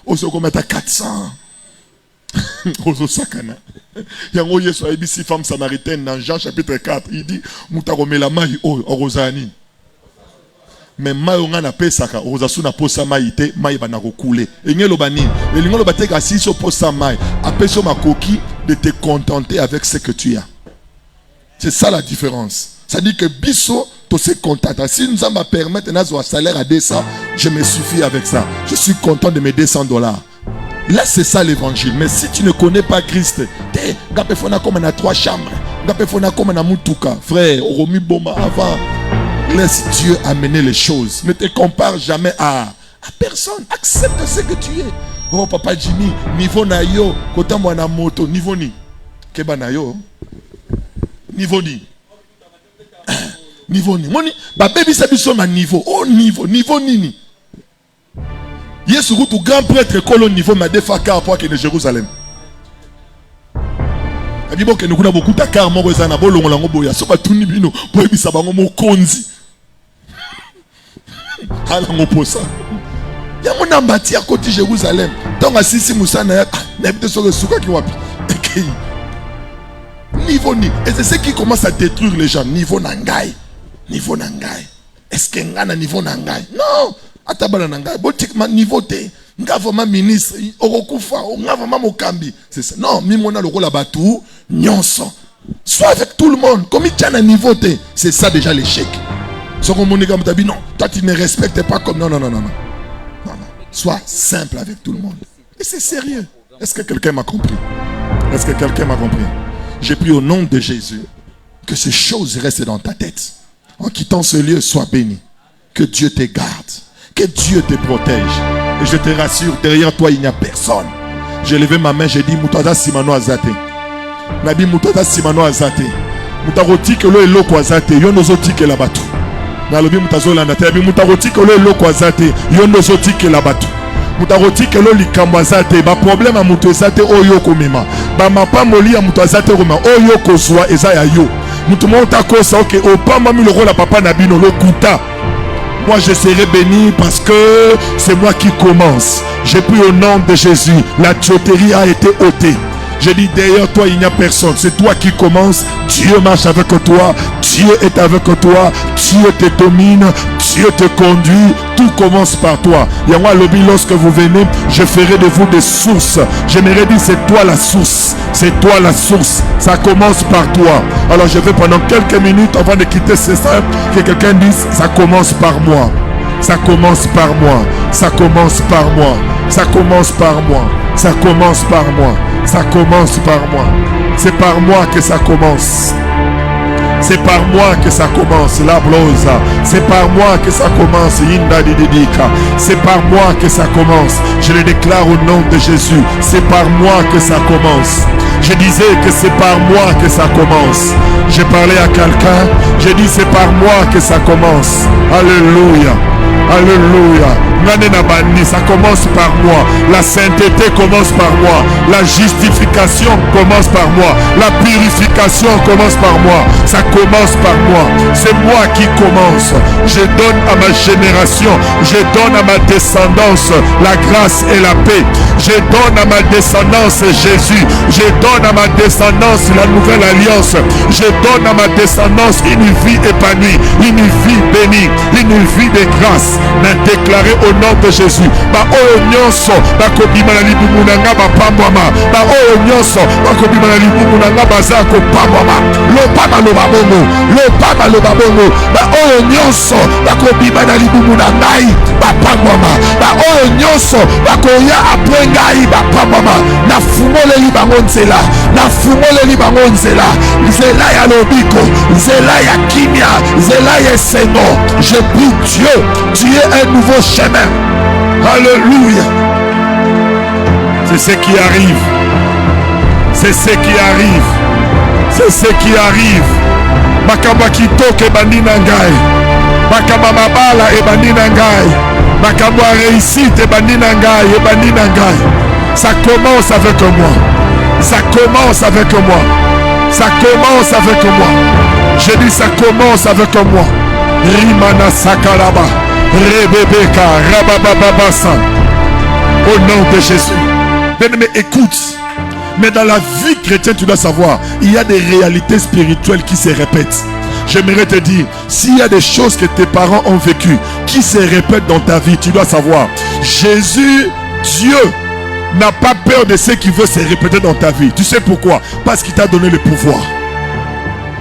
on se commet à 400. Ozo sakana. Yango Yesu abisi femme samaritaine dans Jean chapitre 4, il dit mutaromela mai o orozani. Mais mai on a pesaka ozasu na posa mai te mai bana kokule. Engelo bani, elingolo bateka si so posa mai, apeso makoki de te contenter avec ce que tu as. C'est ça la différence. Ça dit que biso to se contente. Si nous allons permettre un salaire à 200, je me suffis avec ça. Je suis content de mes $200. Là, c'est ça l'évangile. Mais si tu ne connais pas Christ, comme on a 3 chambres, comme on a Mutuka, frère, Romi Boma avant. Laisse Dieu amener les choses. Ne te compare jamais à personne. Accepte ce que tu es. Oh, papa Jimmy, niveau na yo, kota mwana moto, niveau ni. Keba na yo. Niveau ni. Niveau ni. Moni, ba baby sabiso ma niveau. Oh, niveau nini. Yesu tout grand prêtre colon niveau ma defaka pour que de Jérusalem. Abibo que nous kuna beaucoup takar mo rezana bolongo lango boya so ba tuni bino pour ebisa bango mo konzi. Ala ngo posa. Il y a mon embâti à côté de Jérusalem. Donc, si Moussa n'a pas sur le souka qui wapi. Niveau ni. Et c'est ce qui commence à détruire les gens. Niveau nangai. Niveau nangai. Est-ce qu'il y a un niveau nangai? Non. Atabala nangai. Botikma niveau te. Nga vraiment ministre. Orokufa. Nga vraiment mokambi. C'est ça. Non. Mimona le rôle à batou. Nyonson. Sois avec tout le monde. Comme il y a un niveau te. C'est ça déjà l'échec. Non. Toi tu ne respectes pas comme. Non. Sois simple avec tout le monde. Et c'est sérieux. Est-ce que quelqu'un m'a compris? Est-ce que quelqu'un m'a compris? J'ai pris au nom de Jésus que ces choses restent dans ta tête. En quittant ce lieu, sois béni. Que Dieu te garde. Que Dieu te protège. Et je te rassure, derrière toi, il n'y a personne. J'ai levé ma main, j'ai dit, Moutada Simano Azate. Nabi Moutada Simano Azate. Moutaroti que l'eau est l'eau Azate. Yonozoti que la batou. Nalobi Moutazola Nate. Nabi Moutaroti que l'eau est l'eau Azate. Yonozoti que la batou. Mutaroti kelo likamwazate ba problème a mutozate oyo komema ba mapa moli a mutozate roma oyo kozwa eza ya yo mutu monta kosa OK opamba mi le rôle à papa nabino le kuta. Moi je serai béni parce que c'est moi qui commence. J'ai pris au nom de Jésus, la tioterie a été ôtée. J'ai dit derrière toi il n'y a personne, c'est toi qui commences. Dieu marche avec toi, Dieu est avec toi, Dieu te domine, Dieu te conduit, tout commence par toi. Yangwa lobby, lorsque vous venez, je ferai de vous des sources. J'aimerais dire c'est toi la source, c'est toi la source, ça commence par toi. Alors je vais pendant quelques minutes avant de quitter ce sein, que quelqu'un dise ça commence par moi, ça commence par moi, ça commence par moi, ça commence par moi, ça commence par moi. Ça commence par moi. C'est par moi que ça commence. C'est par moi que ça commence. La blosa. C'est par moi que ça commence. Inda didika. C'est par moi que ça commence. Je le déclare au nom de Jésus. C'est par moi que ça commence. Je disais que c'est par moi que ça commence. J'ai parlé à quelqu'un. J'ai dit c'est par moi que ça commence. Alléluia. Alléluia. Ça commence par moi. La sainteté commence par moi. La justification commence par moi. La purification commence par moi. Ça commence par moi. C'est moi qui commence. Je donne à ma génération, je donne à ma descendance la grâce et la paix. Je donne à ma descendance Jésus. Je donne à ma descendance la nouvelle alliance. Je donne à ma descendance une vie épanouie, une vie bénie, une vie de grâce. N'a déclaré au nom de Jésus. Ba oyo nyonso ba kobima na libumu na nga ba pambwama. Ba oyo nyonso ba kobima na libumu na nga baza ko pambwama. Lo papa lo babongo. Lo papa lo babongo. Ba oyo nyonso ba kobima na libumu na ngai ba pambwama. Ba oyo nyonso ba koya apre ngai ba pambwama. Na fumoleli bango nzela. Na fumoleli bango nzela. Nzela ya lobiko. Nzela ya kimia. Nzela ya seno. Je prie Dieu. Dieu un nouveau chemin. Alléluia. C'est ce qui arrive. C'est ce qui arrive. C'est ce qui arrive. Makamba kitoke bandina ngai. Makamba mabala e bandina ngai. Makamba réussite e bandina ngai e bandina ngai. Ça commence avec moi. Ça commence avec moi. Ça commence avec moi. Je dis ça commence avec moi. Rimana sakalaba. Rebebeka, Rababababasa. Au nom de Jésus. Bien-aimé, écoute. Mais dans la vie chrétienne, tu dois savoir, il y a des réalités spirituelles qui se répètent. J'aimerais te dire, s'il y a des choses que tes parents ont vécues, qui se répètent dans ta vie, tu dois savoir, Jésus, Dieu, n'a pas peur de ce qui veut se répéter dans ta vie. Tu sais pourquoi? Parce qu'il t'a donné le pouvoir.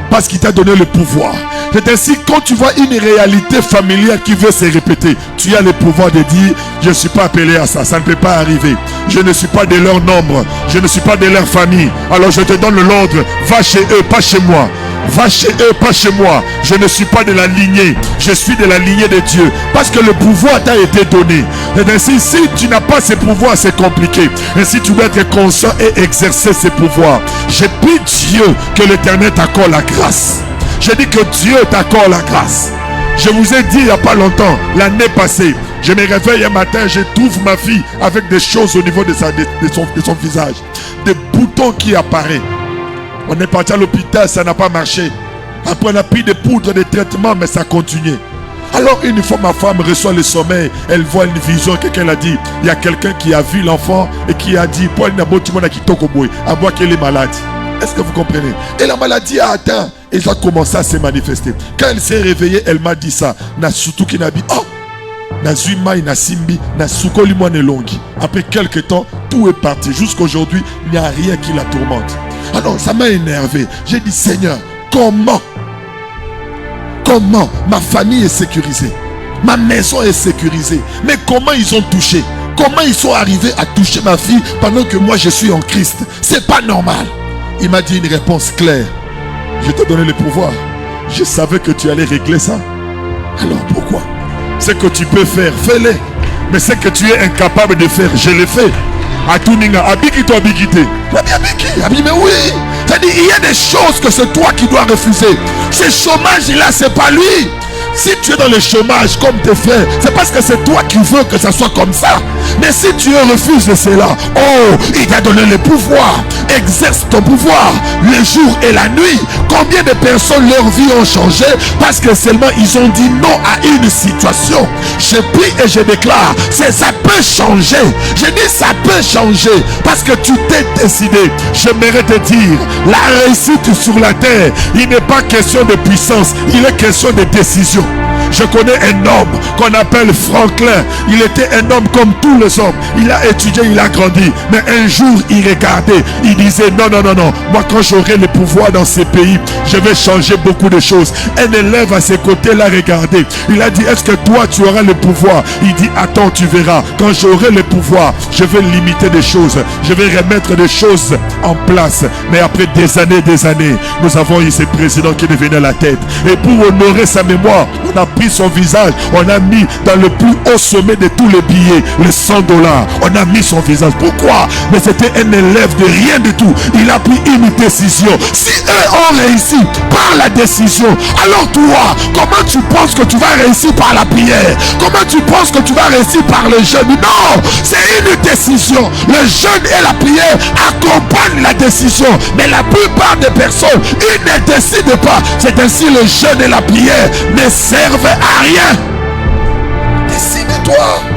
Parce qu'il t'a donné le pouvoir. C'est ainsi, quand tu vois une réalité familiale qui veut se répéter, tu as le pouvoir de dire, je ne suis pas appelé à ça, ça ne peut pas arriver. Je ne suis pas de leur nombre, je ne suis pas de leur famille. Alors je te donne l'ordre, va chez eux, pas chez moi. Va chez eux, pas chez moi. Je ne suis pas de la lignée, je suis de la lignée de Dieu. Parce que le pouvoir t'a été donné. Et ainsi, si tu n'as pas ce pouvoir, c'est compliqué. Ainsi, tu dois être conscient et exercer ce pouvoir. Je prie Dieu que l'Éternel t'accorde la grâce. Je dis que Dieu t'accorde la grâce. Je vous ai dit il n'y a pas longtemps, l'année passée, je me réveille un matin, je trouve ma fille avec des choses au niveau de son visage. Des boutons qui apparaissent. On est parti à l'hôpital, ça n'a pas marché. Après on a pris des poudres de traitement, mais ça continuait. Alors une fois ma femme reçoit le sommeil, elle voit une vision, quelqu'un l'a dit, il y a quelqu'un qui a vu l'enfant et qui a dit, Paul Nabotimona Kitokoboy, à moi qu'elle est malade. Est-ce que vous comprenez? Et la maladie a atteint et ça a commencé à se manifester. Quand elle s'est réveillée, elle m'a dit ça. Na surtout qui n'a dit, oh, na Zuma, na Simbi, na Soukoli Longi. Après quelques temps, tout est parti. Jusqu'aujourd'hui, il n'y a rien qui la tourmente. Alors ça m'a énervé. J'ai dit, Seigneur, comment ma famille est sécurisée, ma maison est sécurisée, mais comment ils ont touché, comment ils sont arrivés à toucher ma fille pendant que moi je suis en Christ? C'est pas normal. Il m'a dit une réponse claire. Je t'ai donné le pouvoir, je savais que tu allais régler ça. Alors pourquoi? Ce que tu peux faire, fais-le. Mais ce que tu es incapable de faire, je le fais. Atuninga, abiki to abikite. Mais oui. C'est-à-dire, il y a des choses que c'est toi qui dois refuser. Ce chômage-là, c'est pas lui. Si tu es dans le chômage comme tes frères, c'est parce que c'est toi qui veux que ça soit comme ça. Mais si tu refuses de cela, oh, il t'a donné le pouvoir. Exerce ton pouvoir le jour et la nuit. Combien de personnes leur vie ont changé parce que seulement ils ont dit non à une situation. Je prie et je déclare, ça peut changer. Je dis ça peut changer parce que tu t'es décidé. J'aimerais te dire, la réussite sur la terre, il n'est pas question de puissance, il est question de décision. Je connais un homme qu'on appelle Franklin. Il était un homme comme tous les hommes. Il a étudié, il a grandi. Mais un jour, il regardait. Il disait, non. Moi, quand j'aurai le pouvoir dans ces pays, je vais changer beaucoup de choses. Un élève à ses côtés l'a regardé. Il a dit, est-ce que toi, tu auras le pouvoir? Il dit, attends, tu verras. Quand j'aurai le pouvoir, je vais limiter des choses. Je vais remettre des choses en place. Mais après des années, nous avons eu ce président qui devenait la tête. Et pour honorer sa mémoire, on a pris son visage, on a mis dans le plus haut sommet de tous les billets, les $100. On a mis son visage. Pourquoi? Mais c'était un élève de rien du tout. Il a pris une décision. Si eux ont réussi par la décision, alors toi, comment tu penses que tu vas réussir par la prière? Comment tu penses que tu vas réussir par le jeûne? Non, c'est une décision. Le jeûne et la prière accompagnent la décision. Mais la plupart des personnes, ils ne décident pas. C'est ainsi le jeûne et la prière ne servent à rien. Décide-toi.